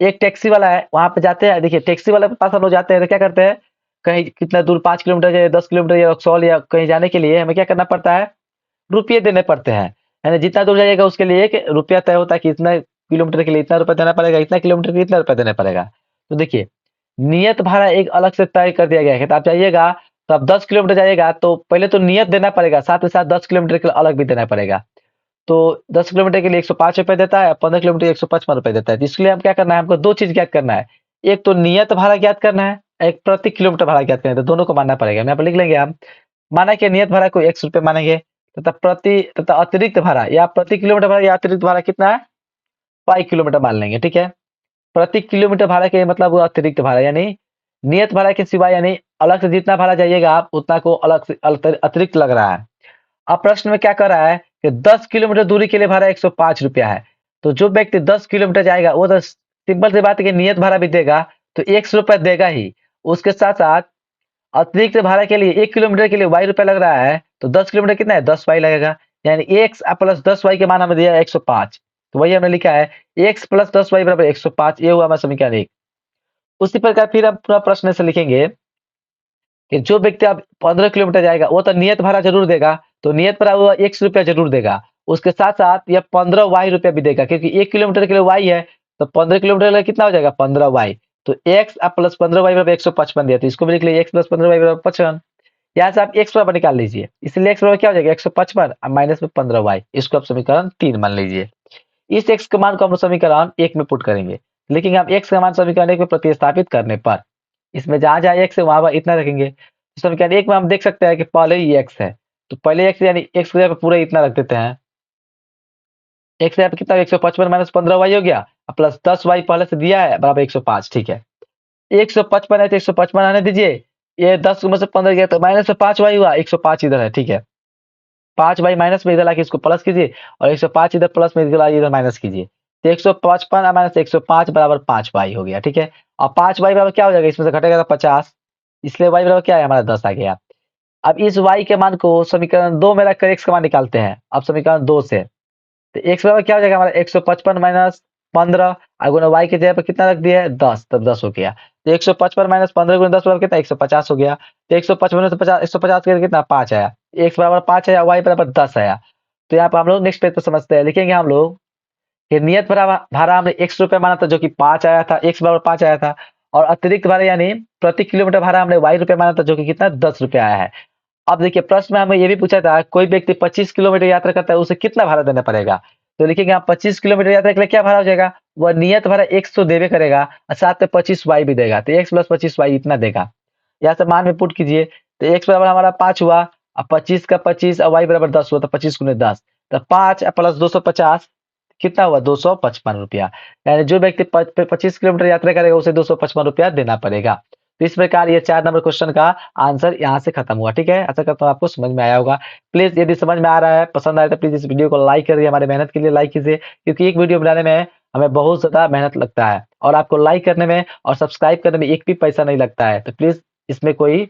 एक टैक्सी वाला है, वहां पे जाते हैं, देखिए टैक्सी वाले के पास हम लोग जाते हैं तो क्या करते हैं, कहीं कितना दूर 5 किलोमीटर या 10 किलोमीटर या 100 या कहीं जाने के लिए हमें क्या करना पड़ता है, रुपये देने पड़ते हैं। यानी जितना दूर जाइएगा उसके लिए एक रुपया तय होता है कि इतना किलोमीटर के लिए इतना रुपया देना पड़ेगा, इतना किलोमीटर के लिए इतना रुपया देना पड़ेगा। तो देखिए नियत भाड़ा एक अलग से तय कर दिया गया है, तो आप जाइएगा तो आप 10 किलोमीटर जाइएगा तो पहले तो नियत देना पड़ेगा, साथ ही साथ 10 किलोमीटर के लिए अलग भी देना पड़ेगा। तो 10 किलोमीटर के लिए 105 रुपए देता है, 15 किलोमीटर 155 रुपए देता है। तो इसके लिए हम क्या करना है, हमको दो चीज ज्ञात करना है, एक तो नियत भाड़ा ज्ञात करना है, एक प्रति किलोमीटर भाड़ा ज्ञात करना है। तो दोनों को मानना पड़ेगा। यहाँ पर लिख लेंगे हम, माना कि नियत भाड़ा को 100 रुपए मानेंगे तथा अतिरिक्त भाड़ा या प्रति किलोमीटर भाड़ा या अतिरिक्त भाड़ा कितना है 5 किलोमीटर मान लेंगे। ठीक है, प्रति किलोमीटर भाड़ा के मतलब वो अतिरिक्त भाड़ा, यानी नियत भाड़ा के सिवाय यानी अलग से जितना भाड़ा जाइएगा आप उतना को अलग से अतिरिक्त लग रहा है। अब प्रश्न में क्या कर रहा है कि 10 किलोमीटर दूरी के लिए भाड़ा 105 रुपया है, तो जो व्यक्ति 10 किलोमीटर जाएगा वो तो सिंपल सी बात है कि नियत भाड़ा भी देगा तो 100 रुपया देगा ही, उसके साथ साथ अतिरिक्त भाड़ा के लिए 1 किलोमीटर के लिए y रुपया लग रहा है, तो 10 किलोमीटर कितना है 10 y लगेगा, यानी x प्लस 10 y के मान हमें दिया 105। तो वही हमने लिखा है x प्लस 10 y बराबर 105, ये हुआ हमारा समीकरण 1। उसी प्रकार फिर हम पूरा प्रश्न से लिखेंगे कि जो व्यक्ति अब 15 किलोमीटर जाएगा वो तो नियत भाड़ा जरूर देगा, तो नियत भाड़ा वो 100 रुपया जरूर देगा, उसके साथ साथ यह 15 वाई रुपया भी देगा, क्योंकि 1 किलोमीटर के लिए वाई है तो 15 किलोमीटर के लिए कितना हो जाएगा 15 वाई, तो x प्लस 15 वाई बराबर 155 दिया, तो इसको भी लिख लीजिए x प्लस 15 वाई बराबर 55। यहाँ से आप x बराबर निकाल लीजिए, इसलिए x बराबर क्या हो जाएगा 155 माइनस में 15 वाई, इसको आप समीकरण 3 मान लीजिए। इस x के मान को हम समीकरण 1 में पुट करेंगे, लेकिन हम x का मान समीकरण 1 में प्रतिस्थापित करने पर इसमें जहां जहां x है वहां इतना रखेंगे। तो समीकरण 1 में हम देख सकते हैं कि पहले ही x है, तो पहले x यानी x के पूरा इतना रख देते हैं। x यहाँ पे कितना 155 माइनस 15 वाई हो गया, प्लस 10 वाई पहले से दिया है बराबर 105। ठीक है, 155 है तो 155 आने दीजिए, ये 10 में से 15 गया तो माइनस 5 वाई हुआ, 105 इधर है। ठीक है, 5y माइनस में इधर लाके इसको प्लस कीजिए और 105 इधर प्लस में इधर माइनस कीजिए। तो 155 माइनस 105 बराबर 5y हो गया, ठीक है। और 5y बराबर क्या हो जाएगा, इसमें से घटेगा तो 50, इसलिए y बराबर क्या है हमारा 10 आ गया। अब इस y के मान को समीकरण 2 में रखकर x का मान निकालते हैं। अब समीकरण 2 से तो x बराबर क्या हो जाएगा हमारा 155 माइनस 15 गुना y की जगह पर कितना रख दिया है 10, तब 10 हो गया। तो 155 माइनस 15 गुना 10 बराबर कितना 150 हो गया। तो 155 से 50 150 करके कितना 5 आया, x बराबर 5 आया, y बराबर 10 आया। तो यहाँ पर हम लोग नेक्स्ट पेज पर समझते हैं, लिखेंगे हम लोग कि नियत भाड़ा हमने x रुपया माना था जो कि 5 आया था, x बराबर 5 आया था, और अतिरिक्त भाड़ा यानी प्रति किलोमीटर भाड़ा हमने y रुपया माना था जो कि कितना 10 रुपया आया है। अब देखिए प्रश्न में हमें ये भी पूछा था कोई व्यक्ति 25 किलोमीटर यात्रा करता है उसे कितना भाड़ा देना पड़ेगा। तो लिखेंगे आप 25 किलोमीटर यात्रा के लिए क्या भाड़ा हो जाएगा, वह नियत भाड़ा x तो देवे करेगा और साथ में 25y भी देगा, तो x प्लस 25y इतना देगा। यहाँ से मान में पुट कीजिए, तो x बराबर हमारा 5 हुआ और 25 का 25 और y बराबर 10 हुआ, तो 25 गुने 10 तो 5 प्लस 250 कितना हुआ 255 रुपया। यानी जो व्यक्ति 25 किलोमीटर यात्रा करेगा उसे 255 रुपया देना पड़ेगा। तो इस प्रकार ये 4 नंबर क्वेश्चन का आंसर यहाँ से खत्म हुआ, ठीक है। आशा करता हूँ आपको समझ में आया होगा। प्लीज यदि समझ में आ रहा है, पसंद आया तो प्लीज इस वीडियो को लाइक करिए, हमारे मेहनत के लिए लाइक कीजिए, क्योंकि एक वीडियो बनाने में हमें बहुत ज्यादा मेहनत लगता है और आपको लाइक करने में और सब्सक्राइब करने में एक भी पैसा नहीं लगता है। तो प्लीज इसमें कोई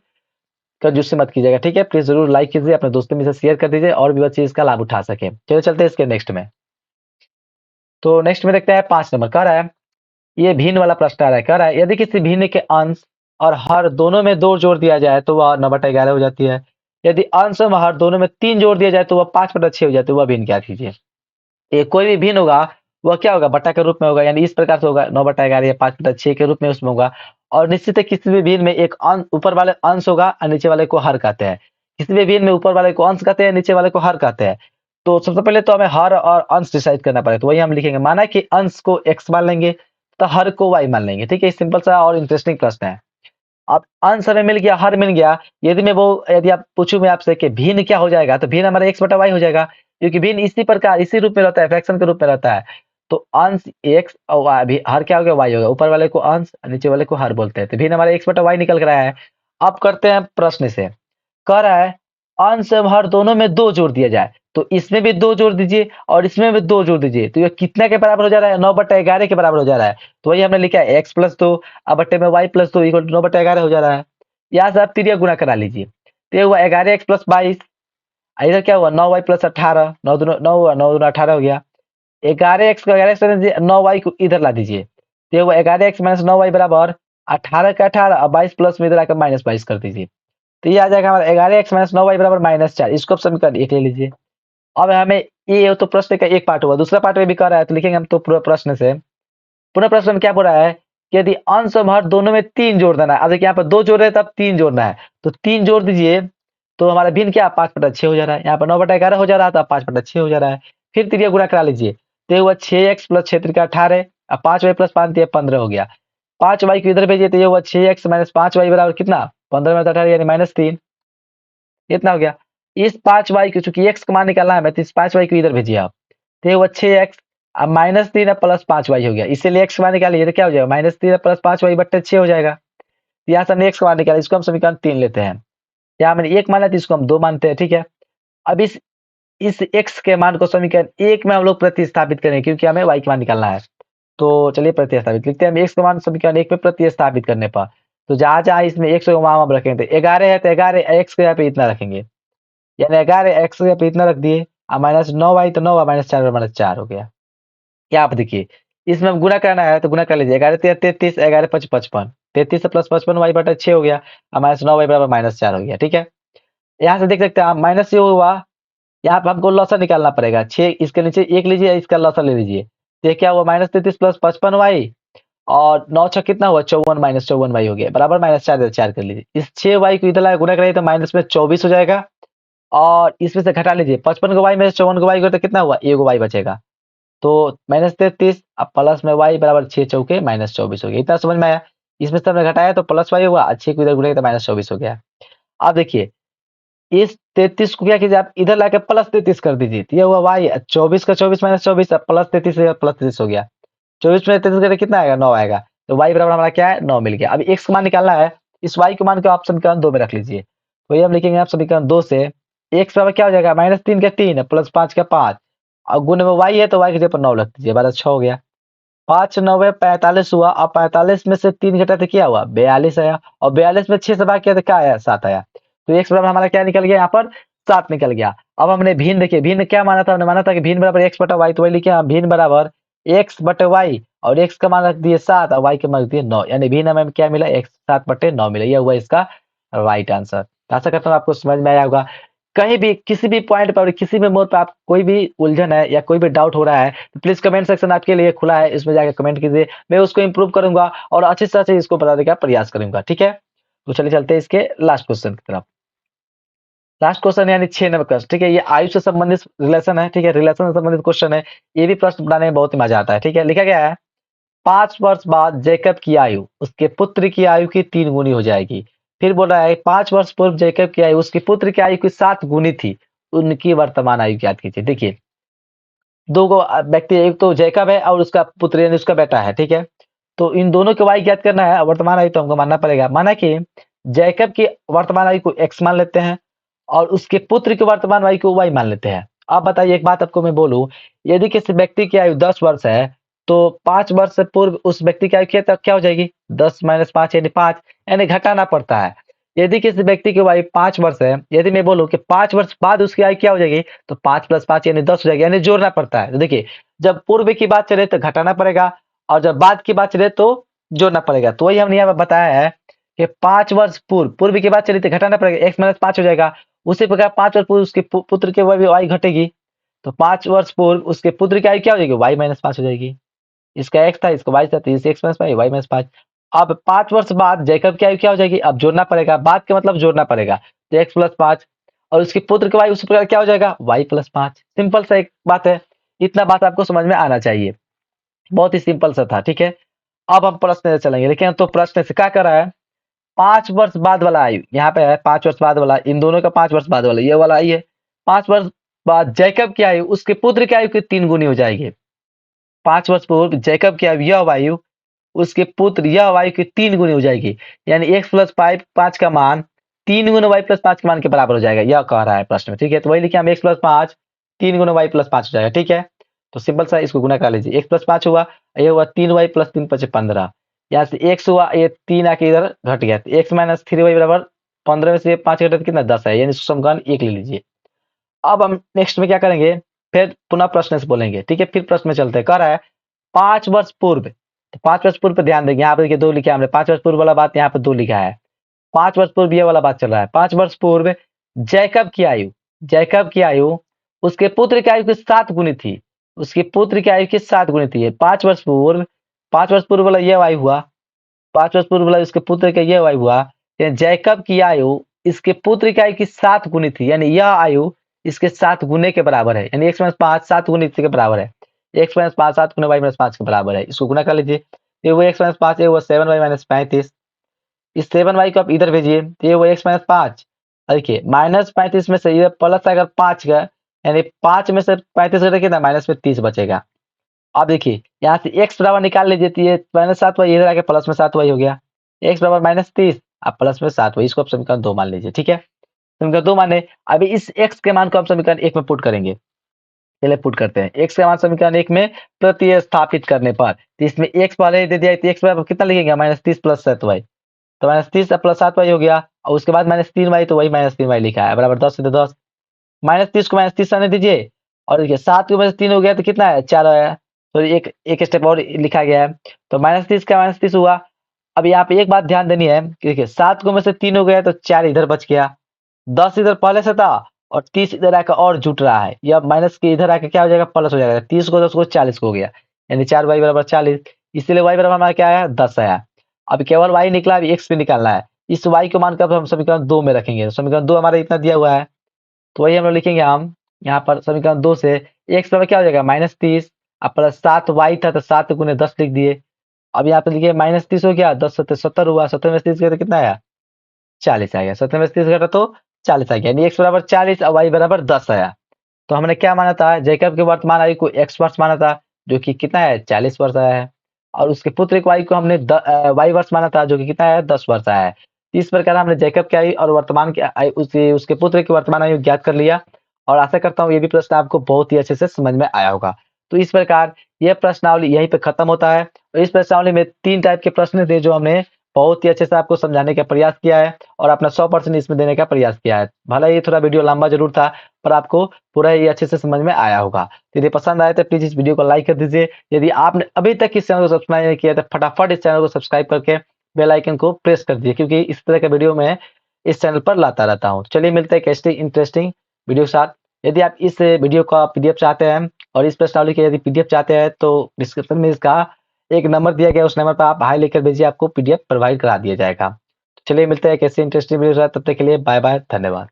कंजूसी मत कीजिएगा, ठीक है। प्लीज जरूर लाइक कीजिए, अपने दोस्तों में से शेयर कर दीजिए और भी बच्चे इसका लाभ उठा सके। चलिए चलते हैं इसके नेक्स्ट में। तो नेक्स्ट में देखते हैं 5 नंबर कह रहा है, ये भिन्न वाला प्रश्न आ रहा है, कह रहा है यदि किसी भिन्न के अंश और हर दोनों में 2 जोड़ दिया जाए तो वह 9/11 हो जाती है। यदि अंश और हर दोनों में 3 जोड़ दिया जाए तो वह 5/6 हो जाती है। वह भिन्न क्या कीजिए। ये कोई भी भिन्न होगा वह क्या होगा बट्टा के रूप में होगा, यानी इस प्रकार से होगा 9/11 या 5/6 के रूप में उसमें होगा। और निश्चित है किसी भी भिन्न में एक ऊपर वाले अंश होगा और नीचे वाले को हर कहते हैं। किसी भी भिन्न में ऊपर वाले को अंश कहते हैं, नीचे वाले को हर कहते हैं। तो सबसे पहले तो हमें हर और अंश डिसाइड करना पड़ेगा, तो वही हम लिखेंगे। माना कि अंश को x मान लेंगे तो हर को y मान लेंगे, ठीक है। सिंपल सा और इंटरेस्टिंग प्रश्न है। अब अंश हमें मिल गया, हर मिल गया। यदि आप पूछूं मैं आपसे कि भिन्न क्या हो जाएगा, तो भिन्न हमारा x/y हो जाएगा, क्योंकि भिन्न इसी प्रकार इसी रूप में रहता है, फ्रैक्शन के रूप में रहता है। तो अंश x और y भी हर क्या हो गया y होगा, ऊपर वाले को अंश नीचे वाले को हर बोलते हैं। तो भिन्न हमारा x/y निकल कर आया है। अब करते हैं प्रश्न से, कह रहा है अंश और हर दोनों में 2 जोड़ दिया जाए, तो इसमें भी 2 जोड़ दीजिए और इसमें भी 2 जोड़ दीजिए, तो ये कितने के बराबर हो जा रहा है 9/11 के बराबर हो जा रहा है। तो वही हमने लिखा है x + 2 अब बट्टे में y + 2 इक्वल 9/11 हो जा रहा है। यहाँ से आप तिरिया गुणा करा लीजिए, तो ये हुआ 11x + 22, इधर क्या हुआ 9y + 18, 9 दूना 9 हुआ, 9 दूना 18 हो गया। 11x को 11x से दीजिए, 9y को इधर ला दीजिए, तो ये हुआ 11x - 9y बराबर 18 का 18 और 22 प्लस में इधर आकर -22 कर दीजिए। तो ये आ जाएगा हमारा 11x - 9y बराबर -4। इसको आप समीकरण 1 ले लीजिए। अब हमें ये तो प्रश्न का एक पार्ट हुआ, दूसरा पार्ट में भी कर रहा है, तो लिखेंगे हम तो पूरा प्रश्न से। पूरा प्रश्न में क्या बोल रहा है कि यदि अंश और हर दोनों में 3 जोड़ देना है। अब देखिए यहाँ पर 2 जोड़ रहे हैं तब 3 जोड़ना है, तो 3 जोड़ दीजिए, तो हमारा भिन्न क्या 5/6 हो जा रहा है। यहाँ पर 9/11 हो जा रहा था, 5/6 हो जा रहा है। फिर तिरिया गुणा करा लीजिए, तो ये हुआ 6x + 6 × 18 और 5y + 5 × 15 हो गया। 5y को इधर भेजिए, तो ये हुआ 6x - 5y बराबर कितना 15 में 18 यानी -3, इतना हो गया। इस 5y को चूंकि x का मान निकालना है, तो इस 5y को इधर भेजिए आप, तो ये हुआ 6x अब -3 अब प्लस 5y हो गया। इसीलिए x का मान निकालिए, तो क्या हो जाएगा -3 प्लस 5y/6 हो जाएगा। तो यहाँ से हमने x का मान निकाला, इसको हम समीकरण 3 लेते हैं। यहाँ मैंने 1 माना तो इसको हम 2 मानते हैं, ठीक है। अब इस x के मान को समीकरण 1 में हम लोग प्रतिस्थापित करेंगे, क्योंकि हमें y का मान निकालना है। तो चलिए प्रतिस्थापित लिखते हैं हम x का मान समीकरण 1 में प्रतिस्थापित करने पर। तो जहाँ-जहाँ इसमें x को वहाँ हम रखेंगे, तो 11 है तो 11 x के यहाँ पे इतना रखेंगे, यानी 11 x के यहाँ पे इतना रख दिए और -9y तो 9 और -4 -4 हो गया। यहाँ पे देखिए इसमें हम गुणा करना है, तो गुणा कर लीजिए, 11 × 33 11 × 5 = 55, 33 से प्लस 55 y/6 हो गया और -9y बराबर -4 हो गया, ठीक है। यहाँ से देख सकते हैं आप माइनस से हुआ, यहाँ पे हमको लॉसा निकालना पड़ेगा। 6 इसके नीचे 1 लीजिए, इसका लॉसा ले लीजिए, तो ये क्या हुआ -33 प्लस 55y और 9 6 कितना हुआ 54 -54y हो गया बराबर -4 4 कर लीजिए। इस 6y को इधर लाके गुणा करिए तो माइनस में 24 हो जाएगा और इसमें से घटा लीजिए 55 को y में से 54 को y को तो कितना हुआ 1 y बचेगा। तो -33 अब प्लस में y बराबर 6 चौके -24 हो गया। इतना समझ में आया। इसमें से हमने घटाया तो प्लस y हुआ, 6 को इधर गुणा तो -24 हो गया। अब देखिए इस 33 को क्या कीजिए आप इधर लाके प्लस 33 कर दीजिए, तो ये हुआ y 24 का 24 -24 प्लस 33 प्लस 33 हो गया। 24 में 33 करके कितना आएगा 9 आएगा, तो y बराबर हमारा क्या है 9 मिल गया। अभी x का मान निकालना है, इस y के मान को आप समीकरण 2 में रख लीजिए, तो ये हम लिखेंगे आप समीकरण 2 से x बराबर क्या हो जाएगा, -3 का 3 प्लस 5 का 5 और गुण में y है तो y की जगह पर 9 रख दीजिए, 12 6 हो गया। 5 9 45 हुआ और 45 में से 3 घटा तो क्या हुआ, 42 आया और 42 में 6 से भाग किया तो क्या आया, 7 आया। तो x बराबर हमारा क्या निकल गया, यहाँ पर 7 निकल गया। अब हमने भिन्न देखिए, भिन्न क्या माना था, हमने माना था कि भिन्न बराबर x बटा y, तो वही लिखे हम भिन्न बराबर x बटे y और x का मान रख दिए 7 और y का मान रख दिए 9, यानी भिन्न हमें क्या मिला, x 7 बटे 9 मिला। यह हुआ इसका राइट आंसर। आशा करता हूँ आपको समझ में आया होगा। कहीं भी किसी भी पॉइंट पर किसी भी मोड़ पर आप कोई भी उलझन है या कोई भी डाउट हो रहा है तो प्लीज कमेंट सेक्शन आपके लिए खुला है, इसमें जाकर कमेंट कीजिए, मैं उसको इंप्रूव करूंगा और अच्छे से अच्छे इसको बताने का प्रयास करूंगा। ठीक है, तो चलिए चलते हैं इसके लास्ट क्वेश्चन की तरफ। लास्ट क्वेश्चन यानी 6 नंबर क्वेश्चन। ठीक है, ये आयु से संबंधित रिलेशन है। ठीक है, रिलेशन से संबंधित क्वेश्चन है। ये भी प्रश्न बनाने में बहुत ही मजा आता है। ठीक है, लिखा गया है 5 वर्ष बाद जैकब की आयु उसके पुत्र की आयु की 3 गुनी हो जाएगी। फिर बोल रहा है 5 वर्ष पूर्व जैकब की आयु उसके पुत्र की आयु की 7 गुनी थी, उनकी वर्तमान आयु ज्ञात कीजिए। देखिए, दो गो व्यक्ति, एक तो जैकब है और उसका पुत्र यानी उसका बेटा है। ठीक है, तो इन दोनों की आयु ज्ञात करना है, वर्तमान आयु तो हमको मानना पड़ेगा। माना कि जैकब की वर्तमान आयु को x मान लेते हैं और उसके पुत्र की वर्तमान आयु को y मान लेते हैं। अब बताइए, एक बात आपको मैं बोलूं, यदि किसी व्यक्ति की आयु 10 वर्ष है तो 5 वर्ष से पूर्व उस व्यक्ति की आयु क्या हो जाएगी, 10 - 5 यानी 5, यानी घटाना पड़ता है। यदि किसी व्यक्ति की आयु 5 वर्ष है, यदि मैं बोलूं कि 5 वर्ष बाद उसकी आयु क्या हो जाएगी, तो 5 + 5 यानी 10 हो जाएगी, यानी जोड़ना पड़ता है। तो देखिए, जब पूर्व की बात चले तो घटाना पड़ेगा और जब बाद की बात चले तो जोड़ना पड़ेगा। तो वही हमने यहाँ पे बताया है कि 5 वर्ष पूर्व की बात चली तो घटाना पड़ेगा, x - 5 हो जाएगा। उसी प्रकार 5 वर्ष पूर्व उसके पुत्र की आयु घटेगी, तो 5 वर्ष पूर्व उसके पुत्र की आयु क्या हो जाएगी, y - 5 हो जाएगी। इसका x था, इसका y था, तो इसे x - 5 y - 5। अब 5 वर्ष बाद जैकब की आयु क्या हो जाएगी, अब जोड़ना पड़ेगा, बाद का मतलब जोड़ना पड़ेगा, तो x + 5 और उसके पुत्र की आयु उसी प्रकार क्या हो जाएगा, y + 5। सिंपल सा एक बात है, इतना बात आपको समझ में आना चाहिए, बहुत ही सिंपल सा था। ठीक है, अब हम प्रश्न से चलेंगे। लेकिन तो प्रश्न से क्या कर रहा है, 5 वर्ष बाद वाला आयु यहाँ पे है, 5 वर्ष बाद वाला, इन दोनों का 5 वर्ष बाद वाला ये वाला आयु है। 5 वर्ष बाद जैकब की आयु उसके पुत्र की आयु की 3 गुनी हो जाएगी। 5 वर्ष पूर्व जैकब की आयु यह आयु उसके पुत्र यह आयु की 3 गुनी हो जाएगी, यानी x + 5 का मान 3 गुना y + 5 के मान के बराबर हो जाएगा, यह कह रहा है प्रश्न में। ठीक है, तो वही लिखे हम x + 5 3 गुना y + 5 हो जाएगा। ठीक है, तो सिंपल सा इसको गुना कर लीजिए, x + 5 हुआ, ये हुआ 3y + 3 = 15, यहाँ से x हुआ, ये 3 आके इधर घट गया, तो x - 3y बराबर 15 में से 5 घटे तो कितना 10 है, यानी समीकरण 1 ले लीजिए। अब हम नेक्स्ट में क्या करेंगे, फिर पुनः प्रश्न से बोलेंगे। ठीक है, फिर प्रश्न में चलते हैं। कह रहा है 5 वर्ष पूर्व, तो 5 वर्ष पूर्व पे ध्यान देंगे, यहाँ पे देखिए 2 लिखा है हमने, 5 वर्ष पूर्व वाला बात यहाँ पे 2 लिखा है। 5 वर्ष पूर्व ये वाला बात चल रहा है। 5 वर्ष पूर्व जैकब की आयु उसके पुत्र की आयु की 7 गुनी थी, उसके पुत्र की आयु की 7 गुनी थी। 5 वर्ष पूर्व वाला ये आयु हुआ, 5 वर्ष पूर्व वाला इसके पुत्र का ये आयु हुआ, यानी जैकब की आयु इसके पुत्र की आयु की 7 गुनी थी, यानी यह आयु इसके 7 गुने के बराबर है, यानी x - 5 7 गुने इसके बराबर है। x - 5 7 गुना y - 5 के बराबर है, इसको गुना कर लीजिए, ये वो x - 5 ये वो 7y - 35, इस 7y को आप इधर भेजिए, तो ये वो x - 5, देखिए -35 में से ये प्लस अगर 5 का, यानी 5 में से 35 घटे कितना, माइनस में 30 बचेगा। अब देखिए, यहाँ से x बराबर निकाल लीजिए, तो ये -7y इधर आके प्लस में 7y हो गया, x बराबर -30 अब प्लस में 7y, इसको आप समीकरण 2 मान लीजिए। ठीक है, समीकरण 2 माने, अभी इस x के मान को हम समीकरण 1 में पुट करेंगे। चलिए पुट करते हैं, x का मान समीकरण 1 में प्रतिस्थापित करने पर, तो इसमें x पहले ही दे दिया, तो x बराबर कितना लिखेंगे, -30 + 7y, तो -30 प्लस 7y हो गया और उसके बाद -3y, तो वही -3y लिखा है, बराबर 10 से, तो 10 -30 को -30 आने दीजिए और देखिए 7 के वजह से 3 हो गया तो कितना है, 4 आया, तो एक एक स्टेप और लिखा गया है, तो -30 का -30 हुआ। अब यहाँ पे एक बात ध्यान देनी है कि देखिए 7 को में से 3 हो गया तो 4 इधर बच गया, 10 इधर पहले से था और 30 इधर आकर और जुट रहा है, यह माइनस के इधर आकर क्या हो जाएगा, प्लस हो जाएगा, 30 को 10 को 40 को हो गया, यानी 4y बराबर 40, इसीलिए y बराबर हमारा क्या आया, 10 आया। अब केवल y निकला, अभी x भी निकालना है, इस y को मानकर हम समीकरण 2 में रखेंगे, तो समीकरण 2 हमारा इतना दिया हुआ है, तो वही हम लोग लिखेंगे हम यहाँ पर समीकरण 2 से x बराबर क्या हो जाएगा, -30 अब प्लस 7y था तो 7 गुने 10 लिख दिए। अब यहाँ पे लिखिए -30 हो गया, 10 सत्तर 70 हुआ, 70 में से 30 गया तो कितना आया, 40 आ गया, 70 में से 30 घटा तो 40 आ गया, यानी x बराबर 40 और y बराबर 10 आया। तो हमने क्या माना था, जैकब के वर्तमान आयु को x वर्ष माना था, जो कि कितना है, 40 वर्ष आया है, और उसके पुत्र की आयु को हमने y वर्ष माना था, जो कि कितना है, 10 वर्ष आया है। इस प्रकार हमने जैकब की आयु और वर्तमान की आयु उसके पुत्र की वर्तमान आयु ज्ञात कर लिया और आशा करता हूँ ये भी प्रश्न आपको बहुत ही अच्छे से समझ में आया होगा। तो इस प्रकार यह प्रश्नावली यहीं पे खत्म होता है और इस प्रश्नावली में 3 टाइप के प्रश्न थे जो हमने बहुत ही अच्छे से आपको समझाने का प्रयास किया है और अपना 100% इसमें देने का प्रयास किया है। भले ही थोड़ा वीडियो लंबा ज़रूर था, पर आपको पूरा ही अच्छे से समझ में आया होगा। तो यदि पसंद आए तो प्लीज़ इस वीडियो को लाइक कर दीजिए। यदि आपने अभी तक इस चैनल को सब्सक्राइब नहीं किया तो फटाफट इस चैनल को सब्सक्राइब करके बेल आइकन को प्रेस कर दीजिए क्योंकि इस तरह का वीडियो मैं इस चैनल पर लाता रहता हूँ। चलिए मिलते हैं एक ऐसे इंटरेस्टिंग वीडियो के साथ। यदि आप इस वीडियो का पीडीएफ चाहते हैं और इस प्रश्नावली के यदि पीडीएफ चाहते हैं तो डिस्क्रिप्शन में इसका एक नंबर दिया गया है, उस नंबर पर आप हाय लिखकर भेजिए, आपको पीडीएफ प्रोवाइड करा दिया जाएगा। चलिए मिलते हैं एक ऐसे इंटरेस्टिंग वीडियो के साथ, तब तक के लिए बाय बाय, धन्यवाद।